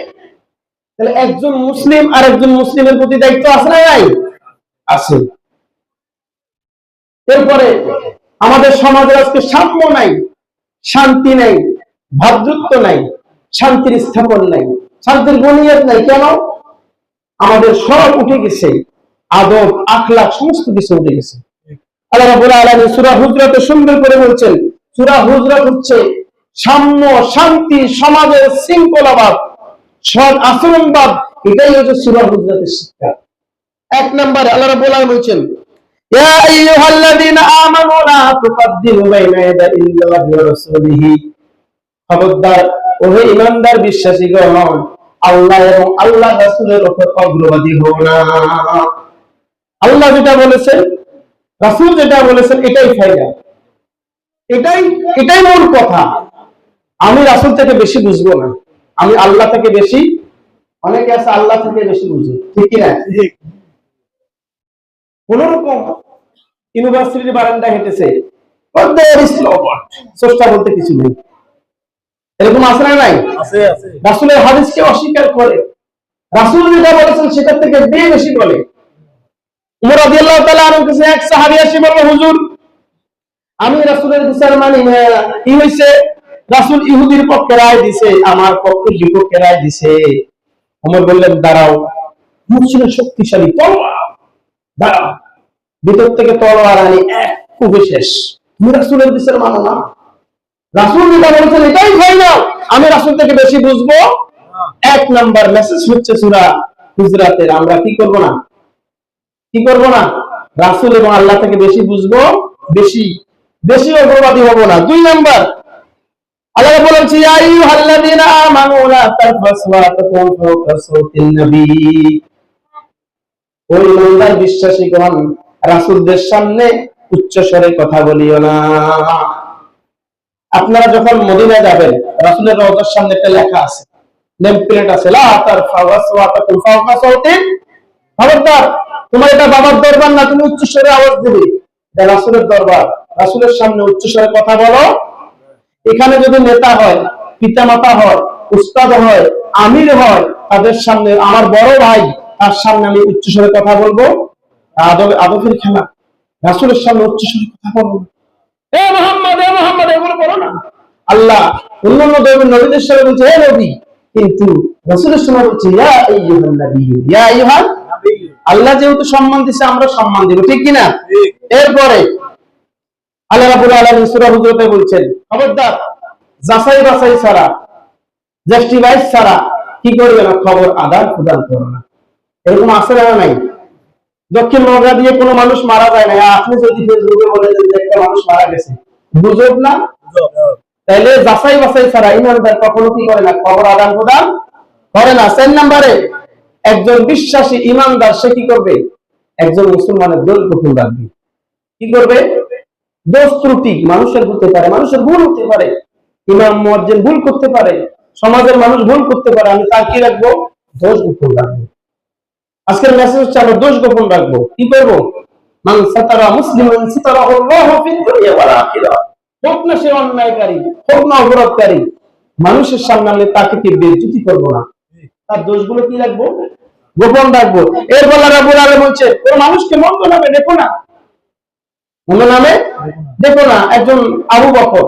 [SPEAKER 1] তাহলে একজন মুসলিম আর একজন মুসলিমের প্রতি দায়িত্ব আছে না নাই? আছে। এরপরে আমাদের সমাজে আজকে সাম্য নাই, শান্তি নাই, ভ্রাতৃত্ব নাই, শান্তির স্থাপন নাই, শান্তির বুনিয়াদ নাই। কেন? আমাদের সব উঠে গেছে, আদব আখলাক সমস্ত কিছু উঠে গেছে। আল্লাহ রাব্বুল আলামিন সূরা হুজরাতে সুন্দর করে বলছেন, সূরা হুজরাত হচ্ছে সাম্য, শান্তি, সমাজের শৃঙ্খলাবাদ, সৎ আচরণবাদ, এটাই হচ্ছে সূরা হুজরাতের শিক্ষা। এক নম্বরে আল্লাহ রাব্বুল আলামিন বলছেন, ইয়া আইয়ুহাল্লাযীনা আমানু লা তুকদ্দিমু বাইনা ইয়াদাইল্লাহি ওয়া রাসূলিহি। খবরদার ওহে ঈমানদার বিশ্বাসীগণ, আল্লাহ এবং আল্লাহ রাসূলের উপর অগ্রগামী হও না। আল্লাহ যেটা বলেছেন, রাসূল যেটা বলেছেন, এটাই ফায়দা, এটাই মূল কথা। আমি রাসূল থেকে বেশি বুঝবো না, আমি আল্লাহ থেকে বেশি, অনেকে আছে আল্লাহ থেকে বেশি বুঝে, ঠিক কি না? কোন রকম ইউনিভার্সিটির বারান্দায় হেঁটেছে, স্রষ্টা বলতে কিছু নেই, এরকম আছে না নাই? রাসূলের হাদিসকে অস্বীকার করে, রাসূল যেটা বলেছেন সেটার থেকে বেশি বলে। উমর রাদিয়াল্লাহু তাআলা আনহুর কাছে এক সাহাবী এসে বলল, হুজুর আমি রাসূলের বিচার মানি না, কি হইছে? রাসূল ইহুদির পক্ষে রায় দিছে, আমার পক্ষে বিপক্ষে রায় দিছে। ওমর বললেন, দাঁড়াও, মুখ ছিল শক্তিশালী তলোয়ার, দাঁড়াও, ভিতর থেকে তলোয়ার আনি এক কুবে শেষ। তুমি রাসূলের বিচার মানো না? রাসূল যেটা বলেছেন এটাই ফাইনাল, আমি রাসূল থেকে বেশি বুঝবো। এক নাম্বার মেসেজ হচ্ছে সূরা হুজরাতের, আমরা কি করব না? কি করব না? রাসূল এবং আল্লাহ থেকে বেশি বুঝবো, বেশি অগ্রগামী হব না। দুই নাম্বার আল্লাহ বলেছে, ইয়া আইয়ুহাল্লাযীনা আমানু লা তারফাসু আসওয়াতাকুম ফাওকা সাওতিন নবী। ওই ঈমানদার বিশ্বাসীগণ, রাসূলদের সামনে উচ্চ স্বরে কথা বলিও না। আপনারা যখন মদিনায় যাবেন, রাসূলের রওজার সামনে একটা লেখা আছে, নেম প্লেট আছে, লা তারফাউ আসওয়াতাকুম ফাওকা সাওতিন। খবরদার, তোমার এটা বাবার দরবার না, তুমি উচ্চ স্বরে আওয়াজ দিবে। এটা রাসূলের দরবার, রাসূলের সামনে উচ্চ স্বরে কথা বলো। এখানে যদি নেতা হয়, পিতামাতা হয়, উস্তাদ হয়, আমির হয়, তাদের সামনে, আমার বড় ভাই, তার সামনে আমি উচ্চস্বরে কথা বলবো? আদবের খেলা। রাসূলের সামনে উচ্চস্বরে কথা বলবো, এ মুহাম্মদ, এ মুহাম্মদ, এগুলো বলো না। আল্লাহ অন্যান্য নবীদের সামনে বলছে হে নবী, কিন্তু রাসূলের সামনে বলছে ইয়া আইয়ুহান নাবিয়্যু, ইয়া আইয়ুহান নাবিয়্যু। আল্লাহ যেহেতু সম্মান দিয়েছে, আমরা সম্মান দিব, ঠিক কি না? এরপরে আল্লাহ রাব্বুল আলামিন সূরা হুজরাতে বলছেন, খবরদার যাচাই বাছাই ছাড়া, জাস্টিফাই ছাড়া কি করবে না? খবর আদান প্রদান করবে না। এরকম আছে না নাই? দক্ষিণ বঙ্গ দিয়ে কোনো মানুষ মারা যায় না, আপনি যদি ফেসবুকে বলে দেন যে একটা মানুষ মারা গেছে, গুজব না? তাহলে যাচাই বাছাই ছাড়া ইমানদার কখনো কি করে না? খবর আদান প্রদান করে না। 4 নম্বরে একজন বিশ্বাসী ইমানদার সে কি করবে? একজন মুসলমানের দোষ গোপন রাখবে। কি করবে? দোষ ত্রুটি মানুষের হতে পারে, মানুষের ভুল হতে পারে, ইমাম মুয়াজ্জিন ভুল করতে পারে, সমাজের মানুষ ভুল করতে পারে, আমি তার কি রাখবো? দোষ গোপন রাখবো। আজকের মেসেজ হচ্ছে আমরা দোষ গোপন রাখবো। কি করবো? মান সাতারা মুসলিমান সাতারাহুল্লাহু ফিদ দুনিয়া ওয়াল আখিরাহ। হোক না সে অন্যায়কারী, হোক না অপরাধকারী, মানুষের সামনে আমি তাকে কি বেইজ্জতি করবো না, তার দোষগুলো কি রাখবো? গোপন রাখবো। এরপর আল্লাহ রাব্বুল আলামিন বলছে, কোন মানুষকে মন্দ নামে দেখো না, মন্দ নামে দেখো না। একজন আবু বকর,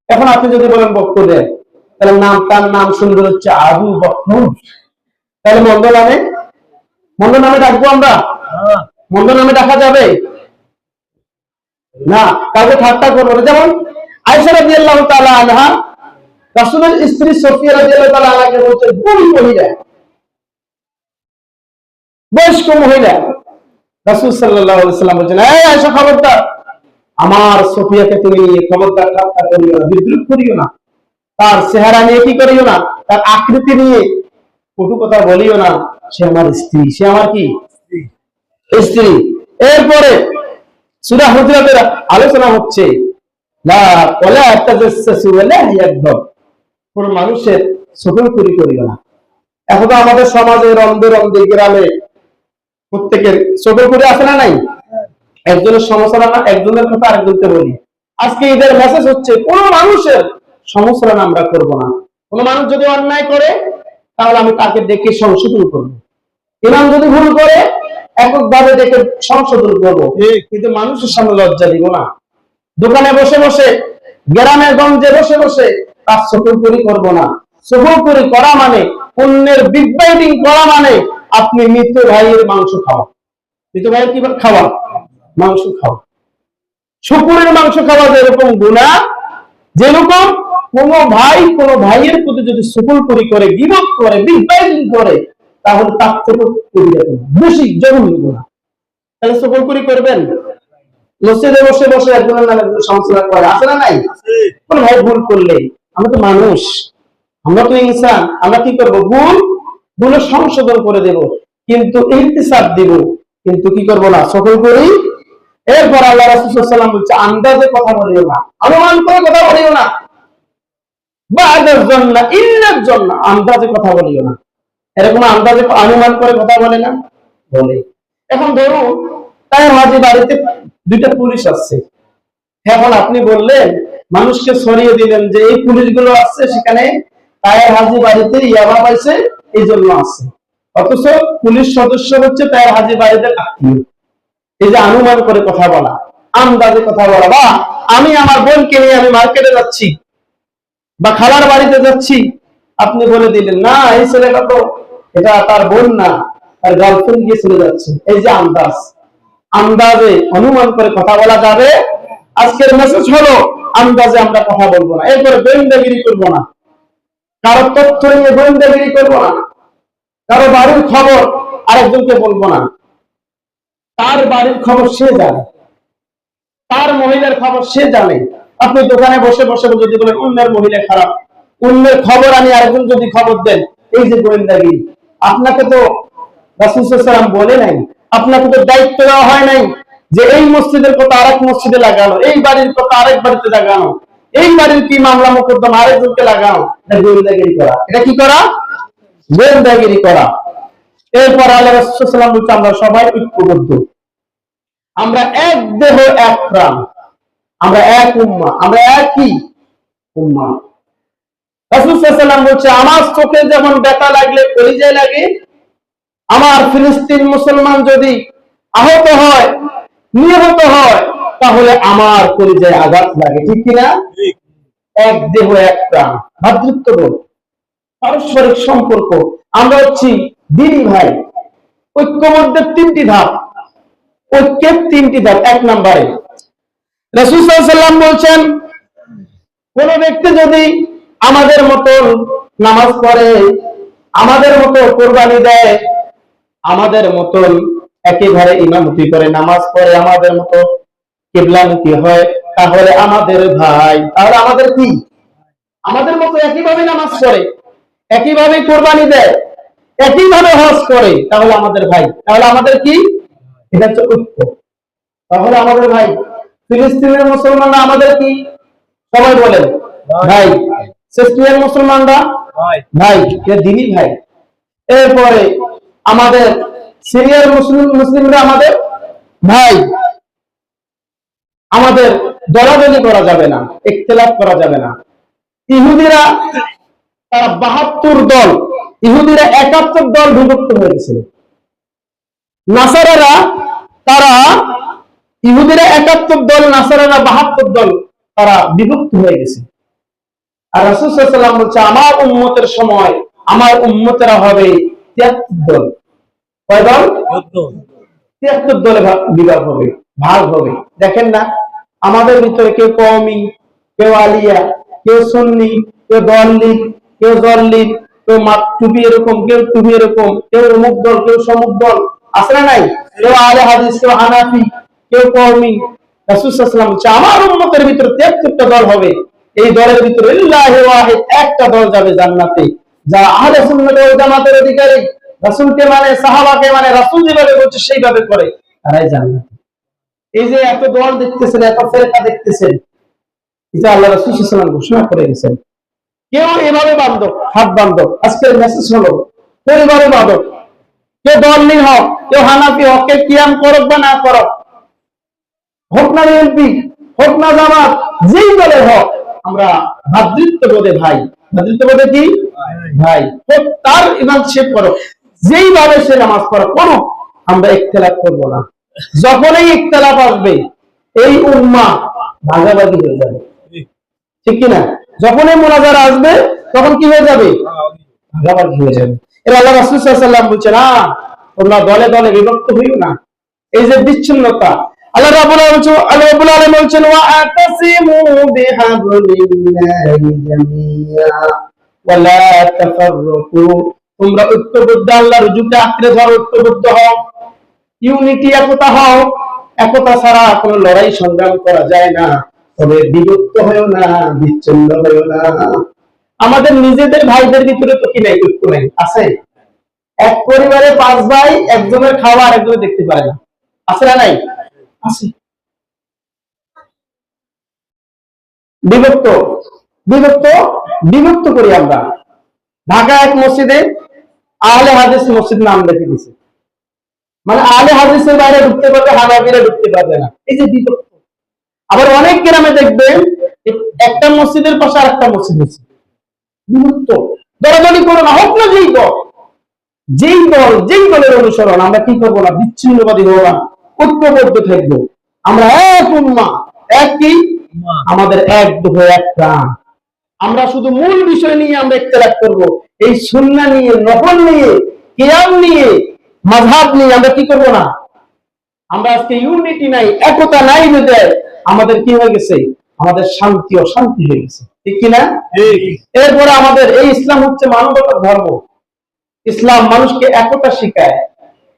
[SPEAKER 1] এখন আপনি যদি বলেন বকর দেন, তাহলে নাম, তার নাম সুন্দর হচ্ছে আবু বকর, তাহলে মন্দ নামে ডাকবো আমরা? মন্দ নামে ডাকা যাবে না, কাউকে ঠাট্টা করবো না। যেমন আয়েশা রাদিয়াল্লাহু তাআলা আনহা রাসূলের স্ত্রী সফিয়া রাদিয়াল্লাহু তাআলা আনহাকে বলছেন, বুড়ি মহিলা, বয়স্ক মহিলা। রাসূল সাল্লাল্লাহু আলাইহি ওয়াসাল্লাম বলেন, এই আয়েশা খবরদার, আমার সফিয়াকে তুমি খবরদার ঠাট্টা করিও না, বিদ্রুপ করিও না। তার চেহারা নিয়ে কি করিও না, তার আকৃতি নিয়ে কটু কথা বলিও না। সে আমার স্ত্রী, সে আমার কি স্ত্রী। এরপরে সূরা হুজুরাতের আলোচনা হচ্ছে লা ওয়ালা তাজাসসু ওয়ালা ইয়াগদাব, কোন মানুষের চগলখড়ি করিও না। এখন তো আমাদের সমাজে রন্ধে রন্ধে গ্রামে প্রত্যেকের চগলখড়ি আছে না নাই? একজনের সমস্যা না, একজনের কথা আরেকজনকে বলি। আজকে এদের মেসেজ হচ্ছে কোন মানুষের সমস্যা আমরা করব না। কোন মানুষ যদি অন্যায় করে তাহলে আমি তাকে দেখে সংশোধন করব। ইমাম যদি ভুল করে এককভাবে দেখে সংশোধন করব, কিন্তু মানুষের সামনে লজ্জা দিব না। দোকানে বসে বসে, গ্রামে গঞ্জে বসে বসে তার চগলখড়ি করব না। চগলখড়ি করা মানে, অন্যের বিগ বাইটিং করা মানে আপনি মৃত ভাইয়ের মাংস খাওয়া। মৃত ভাইয়ের কি খাওয়া? মাংস খাওয়া। শুকুরের মাংস খাওয়া যেরকম গুনাহ, যেরকম কোন ভাই কোন ভাইয়ের প্রতি যদি চগলখড়ি করে, গীবত করে, বিগ বাইটিং করে, তাহলে তার থেকে বেশি জঘন্য গুনাহ। তাহলে চগলখড়ি করবেন? মসজিদে বসে বসে একজনের নামে সমালোচনা করে, আছে না নাই? কোন ভাই ভুল করলে, আমরা তো মানুষ, আমরা তো ইনসান, আমরা কি করবো? ভুল সংশোধন করে দেব, কিন্তু ইহতিসাব দিব, কিন্তু কি করবো না, চগলখড়ি। এরপর আল্লাহ রাসূল সাল্লাল্লাহু আলাইহি ওয়াসাল্লাম বলছে আন্দাজে কথা বলিও না, অনুমান করে কথা বলিও না, বা'দার জন্য ইল্লার জন্য, আন্দাজে কথা বলিও না। এরকম আন্দাজে অনুমান করে কথা বলে না, বলে। এখন ধরুন তাই হাজি বাড়িতে দুইটা পুলিশ আসছে, এখন আপনি বললেন, মানুষকে সরিয়ে দিলেন যে এই পুলিশগুলো আসছে সেখানে তায়ের হাজি বাড়িতে ইয়াবা পাইছে এই জন্য আসছে, অথচ পুলিশ সদস্য হচ্ছে তায়ের হাজি বাড়িতে আত্মীয়। এই যে অনুমান করে কথা বলা, আন্দাজে কথা বলা, বা আমি আমার বোনকে নিয়ে আমি মার্কেটে যাচ্ছি বা খালার বাড়িতে যাচ্ছি, আপনি বলে দিলেন না এই ছেলেটা তো, এটা তার বোন না, তার গার্লফ্রেন্ড গিয়ে চলে যাচ্ছে। এই যে আন্দাজ, আন্দাজে অনুমান করে কথা বলা যাবে। আজকের মেসেজ হলো আন্দাজে আমরা কথা বলবো না। এরপরে গোয়েন্দাগিরি করবো না, কারো তথ্য নিয়ে গোয়েন্দাগিরি করবো না, কারো বাড়ির খবর আরেকজনকে বলবো না। তার বাড়ির খবর সে জানে, তার মহিলার খবর সে জানে। আপনি দোকানে বসে বসে যদি বলেন অন্যের মহিলা খারাপ, অন্যের খবর আমি আরেকজন যদি খবর দেন, এই যে গোয়েন্দাগিরি। আপনাকে তো রাসূল সাল্লাল্লাহু আলাইহি ওয়াসাল্লাম বলে নাই, আপনাকে তো দায়িত্ব দেওয়া হয় নাই যে এই মসজিদের কথা আরেক মসজিদে লাগানো, এই বাড়ির কথা আরেক বাড়িতে লাগানো, এই বাড়ির কি মামলা মোকদ্দমা আরেকজনকে লাগানো। এটা গোয়েন্দাগিরি করা। এটা কি করা? গোয়েন্দাগিরি করা। এরপর আল্লাহ রাসূল সাল্লাল্লাহু আলাইহি ওয়াসাল্লাম বলছে আমরা সবাই ঐক্যবদ্ধ, আমরা এক দেহ এক প্রাণ, আমরা এক উম্মাহ, আমরা একই উম্মাহ। রাসূল সাল্লাল্লাহু আলাইহি ওয়াসাল্লাম বলছে আমার চোখে যেমন ব্যথা লাগলে কলিজায় লাগে, আমার ফিলিস্তিন মুসলমান যদি আহত হয়, নিহত হয়, তাহলে আমার কলিজায় আঘাত লাগে, ঠিক কিনা? এক দেহ এক প্রাণ, ভ্রাতৃত্ববোধ, পারস্পরিক সম্পর্ক, আমরা হচ্ছি দিনী ভাই। ঐক্যবদ্ধের তিনটি ধাপ, ঐক্যের তিনটি ধাপ। এক নম্বরে রাসূল সাল্লাল্লাহু আলাইহি ওয়াসাল্লাম বলছেন কোন ব্যক্তি যদি আমাদের মতন নামাজ পড়ে, আমাদের মতো কোরবানি দেয়, আমাদের মতন একেবারে ইমামতি করে নামাজ পড়ে, আমাদের মতো কিবলামুখী হয়, তাহলে আমাদের ভাই। তাহলে আমাদের কি? আমাদের মতো একইভাবে নামাজ পড়ে, একইভাবে কোরবানি দেয়, একইভাবে হজ করে, তাহলে আমাদের ভাই। তাহলে আমাদের কি? এটা হচ্ছে ঐক্য। তাহলে আমাদের ভাই। ফিলিস্তিনের মুসলমানরা আমাদের কি? সবাই বলেন ভাই। খ্রিস্টান মুসলমানরা ভাই, এটা দিনী ভাই। এরপরে আমাদের সিরিয়ার মুসলিমরা আমাদের ভাই। আমাদের দলাদলি করা যাবে না, ইখতিলাফ করা যাবে না। ইহুদিরা তারা ৭২ দল, ইহুদিরা ৭১ দল বিভক্ত হয়েছে। নাসারারা তারা, ইহুদিরা ৭১ দল, নাসারারা ৭২ দল, তারা বিভক্ত হয়ে গেছে। আর রাসূল সাল্লাল্লাহু আলাইহি ওয়াসাল্লাম বলছে আমার উম্মতের সময় আমার উম্মতেরা হবে ৭৩ দল। কয় দল? ৭৩ দলে বিভাগ হবে, ভাগ হবে। দেখেন না আমাদের ভিতরে কেউ কওমি, কেউ আলিয়া, কেউ সুন্নি, কেউ দললিগ, কেউ দললিগ, কেউ টুপি এরকম, কেউ টুপি এরকম, কেউ অমুক দল, কেউ সমুক দল, আছে না নাই? কেউ আহলে হাদিস, কেউ হানাফি, কেউ কওমি। রাসূল সাল্লাল্লাহু আলাইহি ওয়াসাল্লাম বলছে আমার উম্মতের ভিতরে ৭৩টা দল হবে। এই দলের ভিতরে লিল্লাহি ওয়াহিদ, একটা দল যাবে জান্নাতে, যারা আহলে সুন্নাত ওয়াল জামাতের অধিকারী, রাসূলকে মানে, সাহাবাকে মানে, রাসূল যেভাবে বলছে সেইভাবে করে, তারাই জান্নাতে। এই যে এত দল দেখতেছেন, এত ফেরেশতা দেখতেছেন, এটা আল্লাহ রাসূল সাল্লাল্লাহু আলাইহি ওয়াসাল্লাম ঘোষণা করে গেছেন। কেউ এভাবে বান্ধব, হাত বান্ধব। আজকের মেসেজ হলো পরিবারে বান্ধব, কেউ দলহীন হোক, কেউ হানাফি হোক, কেউ কিয়াম করুক বা না করুক, হোক না বিএনপি, হোক না জামাত, যেই দলে হোক, আমরা ভ্রাতৃত্ববোধে ভাই। ভ্রাতৃত্ববোধে কি ভাই, হোক তার ইমামশিপ করো, যেইভাবে সে নামাজ পড়ো, কোনো আমরা ইখতিলাফ করবো না। যখনই ইখতিলাফ আসবে, এই উম্মাহ ভাগাভাগি হয়ে যাবে, ঠিক কিনা? যখনই মুনাজারা আসবে, তখন কি হয়ে যাবে? ভাগাভাগি হয়ে যাবে। এর আল্লাহ রাসূল সাল্লাল্লাহু আলাইহি ওয়াসাল্লাম বলছেন, না তোমরা দলে দলে বিভক্ত হইও না। এই যে বিচ্ছিন্নতা, আল্লাহ রাব্বুল আলামিন বলছেন, ওয়া আতাসিমু বিহাবলিল্লাহি জামিআ ওয়া লা তাফাররাকু, তোমরা ঐক্যবদ্ধ আল্লাহর রুজুকে আঁকড়ে ধরো, ঐক্যবদ্ধ হও, ইউনিটি, একতা হও। একতা ছাড়া কোনো লড়াই সংগ্রাম করা যায় না। তবে বিভক্ত হয়েও না, বিচ্ছিন্ন হয়েও না। আমাদের নিজেদের ভাইদের ভিতরে তো কি নাই, ঐক্য নাই, আছে? এক পরিবারে 5 ভাই, একজনের খাওয়া আরেকজনে দেখতে পারে না, আছে না নাই? আছে। বিভক্ত বিভক্ত বিভক্ত করি আমরা। ঢাকা এক মসজিদে আহলে হাদিস মসজিদ নাম রেখে দিয়েছে, মানে আহলে হাদিসের বাইরে ঢুকতে পারবে, হানাফিরা ঢুকতে পারবে না। এই যে বিভক্ত। আবার অনেক গ্রামে দেখবেন একটা মসজিদের পাশে আরেকটা মসজিদ আছে, বিভক্ত। দলাদলি করো না, হোক না যেই দল, যেই দলের অনুসরণ, আমরা কি করবো না, বিচ্ছিন্নবাদী হবো না, ঐক্যবদ্ধ থাকবো। আমরা এক উম্মাহ, এক কি, আমাদের এক দেহ, এক প্রাণ। আমরা শুধু মূল বিষয় নিয়ে আমরা ইখতিলাফ করব। এই সুন্নাহ নিয়ে, নফল নিয়ে, কিয়াম নিয়ে, মাযহাব নিয়ে আমরা কি করব না। আমরা আজকে ইউনিটি নাই, একতা নাই, বুঝে আমাদের কি হয়ে গেছে, আমাদের শান্তি অশান্তি হয়ে গেছে, ঠিক কিনা? এরপরে আমাদের এই ইসলাম হচ্ছে মানবতার ধর্ম। ইসলাম মানুষকে একতা শিখায়,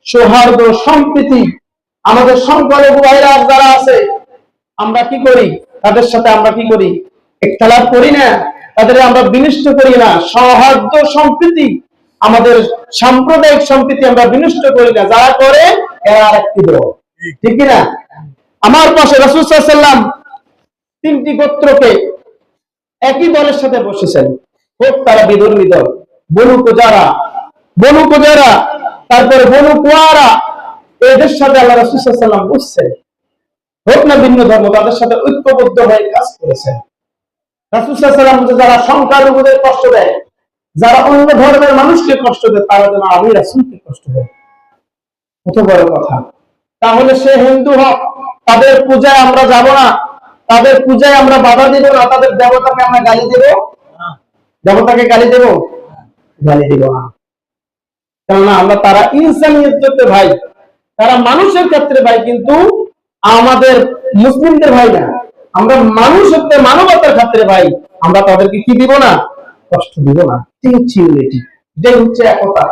[SPEAKER 1] সৌহার্দ্য, সম্প্রীতি। আমাদের সংখ্যালঘু ভাইরা যারা আছে, আমরা কি করি, তাদের সাথে আমরা কি করি, ইখতিলাফ করি না, তাদের আমরা বিনষ্ট করি না। সৌহার্দ্য, সম্প্রীতি, আমাদের সাম্প্রদায়িক সম্প্রীতি আমরা বিনষ্ট করি না। যারা করে এরা আরেকটি দল, ঠিক না? আমার পাশে রাসূল সাল্লাল্লাহু আলাইহি ওয়াসাল্লাম 3টি গোত্রকে একই দলের সাথে বসেছেন, হোক তারা বিধর্মী দল, বনু কোজারা, তারপরে বনু কুয়ারা, এদের সাথে আল্লাহ রাসূল সাল্লাল্লাহু আলাইহি ওয়াসাল্লাম বসছেন, হোক না ভিন্ন ধর্ম, তাদের সাথে ঐক্যবদ্ধ হয়ে কাজ করেছেন। রাসূল সাল্লাল্লাহু আলাইহি ওয়াসাল্লাম যারা সংখ্যালঘুদের কষ্ট দেয়, যারা অন্য ধর্মের মানুষকে কষ্ট দেয়, তারা যেন আমি রাসূলকে কষ্ট দেয়, কত বড় কথা। তাহলে সে হিন্দু হোক, তাদের পূজায় আমরা যাব না, তাদের পূজায় আমরা বাধা দেব না, তাদের দেবতাকে আমরা গালি দেব, দেবতাকে গালি দেব, গালি দেব না। কেননা আমরা, তারা ইনসানিয়তের ভাই, তারা মানুষের ক্ষেত্রে ভাই, কিন্তু আমাদের মুসলিমদের ভাই না। আমরা মানুষত্বের, মানবতার ক্ষেত্রে ভাই, আমরা তাদেরকে কি দিব না, কষ্ট দিব না। ইউনিটি, এটাই হচ্ছে একতা।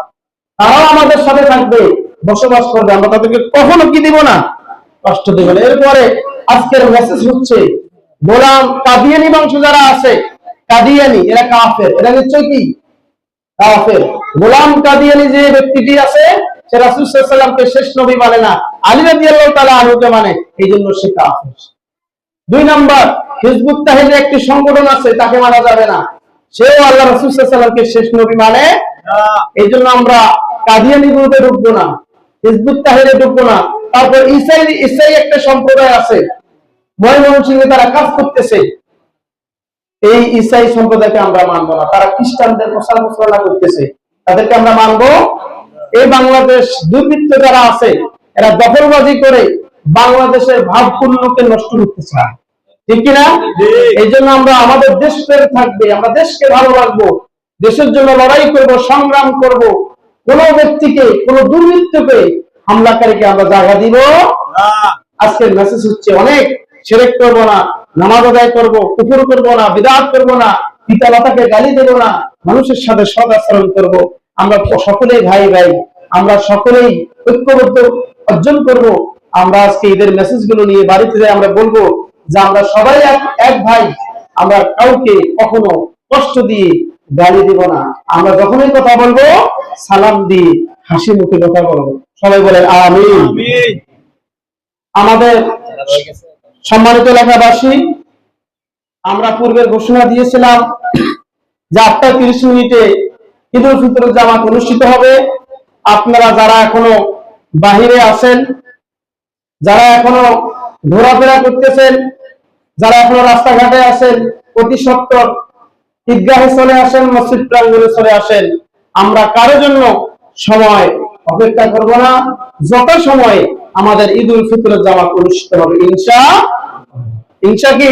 [SPEAKER 1] তারাও আমাদের সাথে থাকবে, বসবাস করবে, আমরা তাদেরকে কখনো কি দিব না, কষ্ট দেব না। এরপরে আজকের মেসেজ হচ্ছে, গোলাম কাদিয়ানি বংশ যারা আছে, কাদিয়ানি, এরা কাফের। এরা নিশ্চয় কি কাফের। গোলাম কাদিয়ানি যে ব্যক্তিটি আছে, সে রাসূল সাল্লাল্লাহু আলাইহি ওয়াসাল্লামকে শেষ নবী মানে না, আলী রাদিয়াল্লাহু তাআলা আনহুকে মানে, এই জন্য সে কাফের। 2 নাম্বার, হিজবুত তাহরিরের একটি সংগঠন আছে, তাকে মানা যাবে না, সেও আল্লাহ রাসূল সাল্লাল্লাহু আলাইহি ওয়াসাল্লামকে শেষ নবী মানে না। এই জন্য আমরা কাদিয়ানি গ্রুপে ঢুকবো না, হিজবুত তাহরিরে ঢুকবো না। তারপর ইসাই একটা সম্প্রদায় আছে, ময়মনসিংহে তারা কাজ করতেছে, এই ইসাই সম্প্রদায়কে আমরা মানবো না। তারা খ্রিস্টানদের প্রচার প্রচারণা করতেছে, তাদেরকে আমরা মানবো। এই বাংলাদেশ দুর্বৃত্ত যারা আছে, এরা দখলবাজি করে বাংলাদেশের ভাবপূর্ণকে নষ্ট করতে চায়, ঠিক কিনা? এই জন্য আমরা আমাদের দেশ প্রেম থাকবে, আমরা দেশকে ভালোবাসবো, দেশের জন্য লড়াই করব, সংগ্রাম করব। কোন ব্যক্তিকে, কোন দুর্বৃত্তকে, হামলাকারীকে আমরা জায়গা দিব না। আজকের মেসেজ হচ্ছে, অনেক শিরক করব না, নামাজ আদায় করব, কুফর করব না, বিদআত করব না, পিতা মাতাকে গালি দেব না, মানুষের সাথে সৎ আচরণ করব। আমরা সকলেই ভাই ভাই, আমরা সকলেই ঐক্যবদ্ধ অর্জন করব। আমরা আজকে ঈদের মেসেজগুলো নিয়ে বাড়িতে যাই, আমরা বলবো যে আমরা সবাই এক ভাই, আমরা কাউকে কখনো কষ্ট দিয়ে গালি দিব না। আমরা যখনই কথা বলবো সালাম দিয়ে হাসি মুখে কথা বলবো। সবাই বলেন আমিন। আমাদের সম্মানিত এলাকাবাসী, আমরা পূর্বের ঘোষণা দিয়েছিলাম যে 8:30 ঈদুল ফিতরের জামাত অনুষ্ঠিত হবে। আপনারা যারা এখনো বাহিরে আছেন, যারা এখনো ঘোরাফেরা করতেছেন, যারা এখনো রাস্তাঘাটে আছেন, অতি সত্বর ঈদগাহে চলে আসেন, মসজিদ প্রাঙ্গণে চলে আসেন। আমরা কারোর জন্য সময় অপেক্ষা করব না, যত সময় আমাদের ঈদুল ফিতরের জামাত অনুষ্ঠিত হবে ইনশা কি।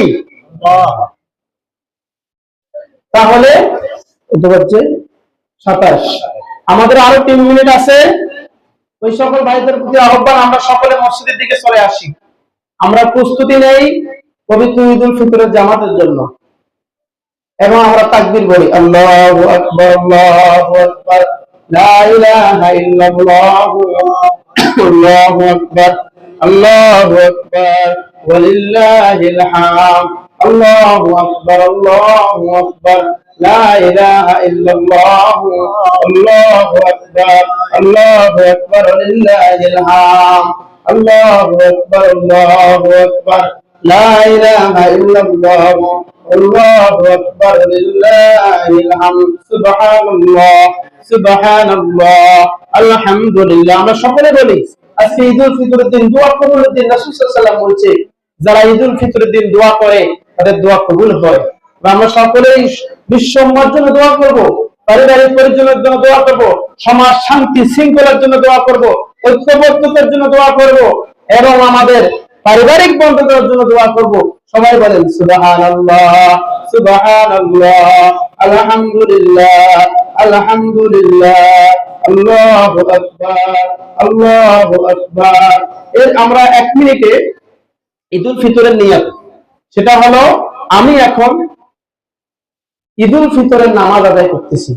[SPEAKER 1] তাহলে 27 আমাদের আরো 3 মিনিট আছে। ওই সকল ভাইদের প্রতি আহ্বান, আমরা সকলে মসজিদের দিকে চলে আসি। আমরা প্রস্তুতি নেই পবিত্র ঈদুল ফিতরের জামাতের জন্য, এবং আমরা তাকবীর বলি আল্লাহু আকবার আল্লাহু আকবার লা ইলাহা ইল্লাল্লাহু আল্লাহু আকবার আল্লাহু আকবার ওয়ালিল্লাহিল হামদ আল্লাহু আকবার লা ইলাহা ইল্লাল্লাহু আল্লাহু আকবার ওয়ালিল্লাহিল হামদ আল্লাহু আকবার লা ইলাহা ইল্লাল্লাহু আল্লাহু আকবার লিল্লাহিল হামদ সুবহানাল্লাহ আলহামদুলিল্লাহ। আমরা সকলে বলি আজকে ঈদুল ফিতরের দিন দোয়া কবুলের দিন। রাসূল সাল্লাল্লাহু আলাইহি ওয়াসাল্লাম বলছে যারা ঈদুল ফিতরের দিন দোয়া করে তাদের দোয়া কবুল হয়। আমরা সকলেই বিশ্ব উম্মার জন্য দোয়া করব, পারিবারিক পরিজনের জন্য দোয়া করব, সমাজ শান্তি শৃঙ্খলার জন্য দোয়া করব, ঐক্যবদ্ধতার জন্য দোয়া করব, এবং আমাদের পারিবারিক বন্ধুদের জন্য দোয়া করব। সবাই বলেন সুবহানাল্লাহ সুবহানাল্লাহ আলহামদুলিল্লাহ আলহামদুলিল্লাহ আল্লাহু আকবার আল্লাহু আকবার। এর আমরা 1 মিনিটে ঈদুল ফিতরের নিয়ত, সেটা হলো আমি এখন ঈদুল ফিতরের নামাজ আদায় করতেছি,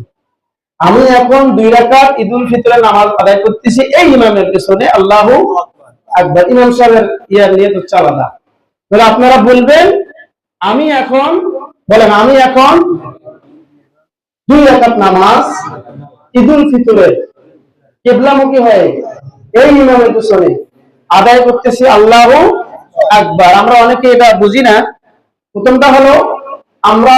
[SPEAKER 1] আমি এখন 2 রাকাত ঈদুল ফিতরের নামাজ আদায় করতেছি এই ইমামের পেছনে আল্লাহু আকবার। ইমাম সাহেবের নিয়ত হচ্ছে আলাদা। তাহলে আপনারা বলবেন আমি এখন, বলেন আমি এখন 2 রাকাত নামাজ ঈদুল ফিতরের কিবলামুখী হয়ে এই ইমামের পেছনে আদায় করতেছি আল্লাহু আকবার। আমরা অনেকে এটা বুঝি না। প্রথমটা হলো আমরা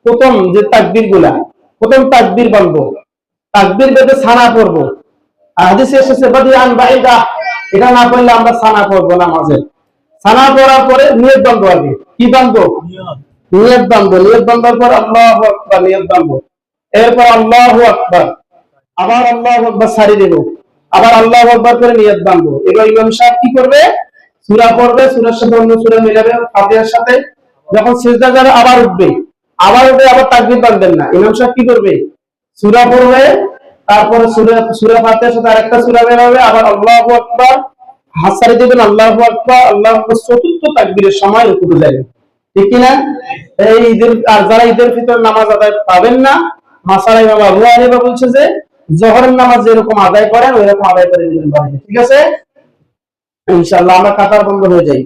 [SPEAKER 1] প্রথম যে তাকবীর গুলা, প্রথম তাকবীর বলবো, তাকবীর বেঁধে সানা পড়বো। হাদিসে এসেছে বাদিআন বাইদা, এটা না পড়লে আমরা সানা পড়বো নামাজে। সানা পড়ার পরে নিয়ত বাঁধবো। আগে কি বাঁধবো? নিয়ত বাঁধবো। নিয়ত বাঁধার পর আল্লাহু আকবার নিয়ত বাঁধবো। এরপর আল্লাহু আকবার, আবার আল্লাহু আকবার সারি দেব, আবার আল্লাহু আকবার করে নিয়ত বাঁধবো। এবার ইমাম সাহেব কি করবে? সূরা পড়বে, সূরার সাথে অন্য সূরা মিলাবে ফাতিহার সাথে। যখন সিজদা যাবে আবার উঠবে, আবার উঠে আবার তাকবীর বাঁধবেন না। ইমাম সাহেব কি করবে? সূরা পড়বে, তারপরে সূরা ফাতিহার সাথে আরেকটা সূরা বের হবে, আবার আল্লাহু আকবার হাত সারি দিবেন, আল্লাহু আকবার আল্লাহু আকবার, চতুর্থ তাকবীরের সময় রুকুতে যাবেন। ঠিক কি না? এই ঈদের, আর যারা ঈদের ফিতর নামাজ আদায় পাবেন না, মাসালা ইমাম আবু হানিফা বলছে যে জোহরের নামাজ যেরকম আদায় করেন ওইরকম আদায় করে দিবেন বাড়িতে। ঠিক আছে? ইনশাআল্লাহ আমরা কাতার বন্ধ হয়ে যাই।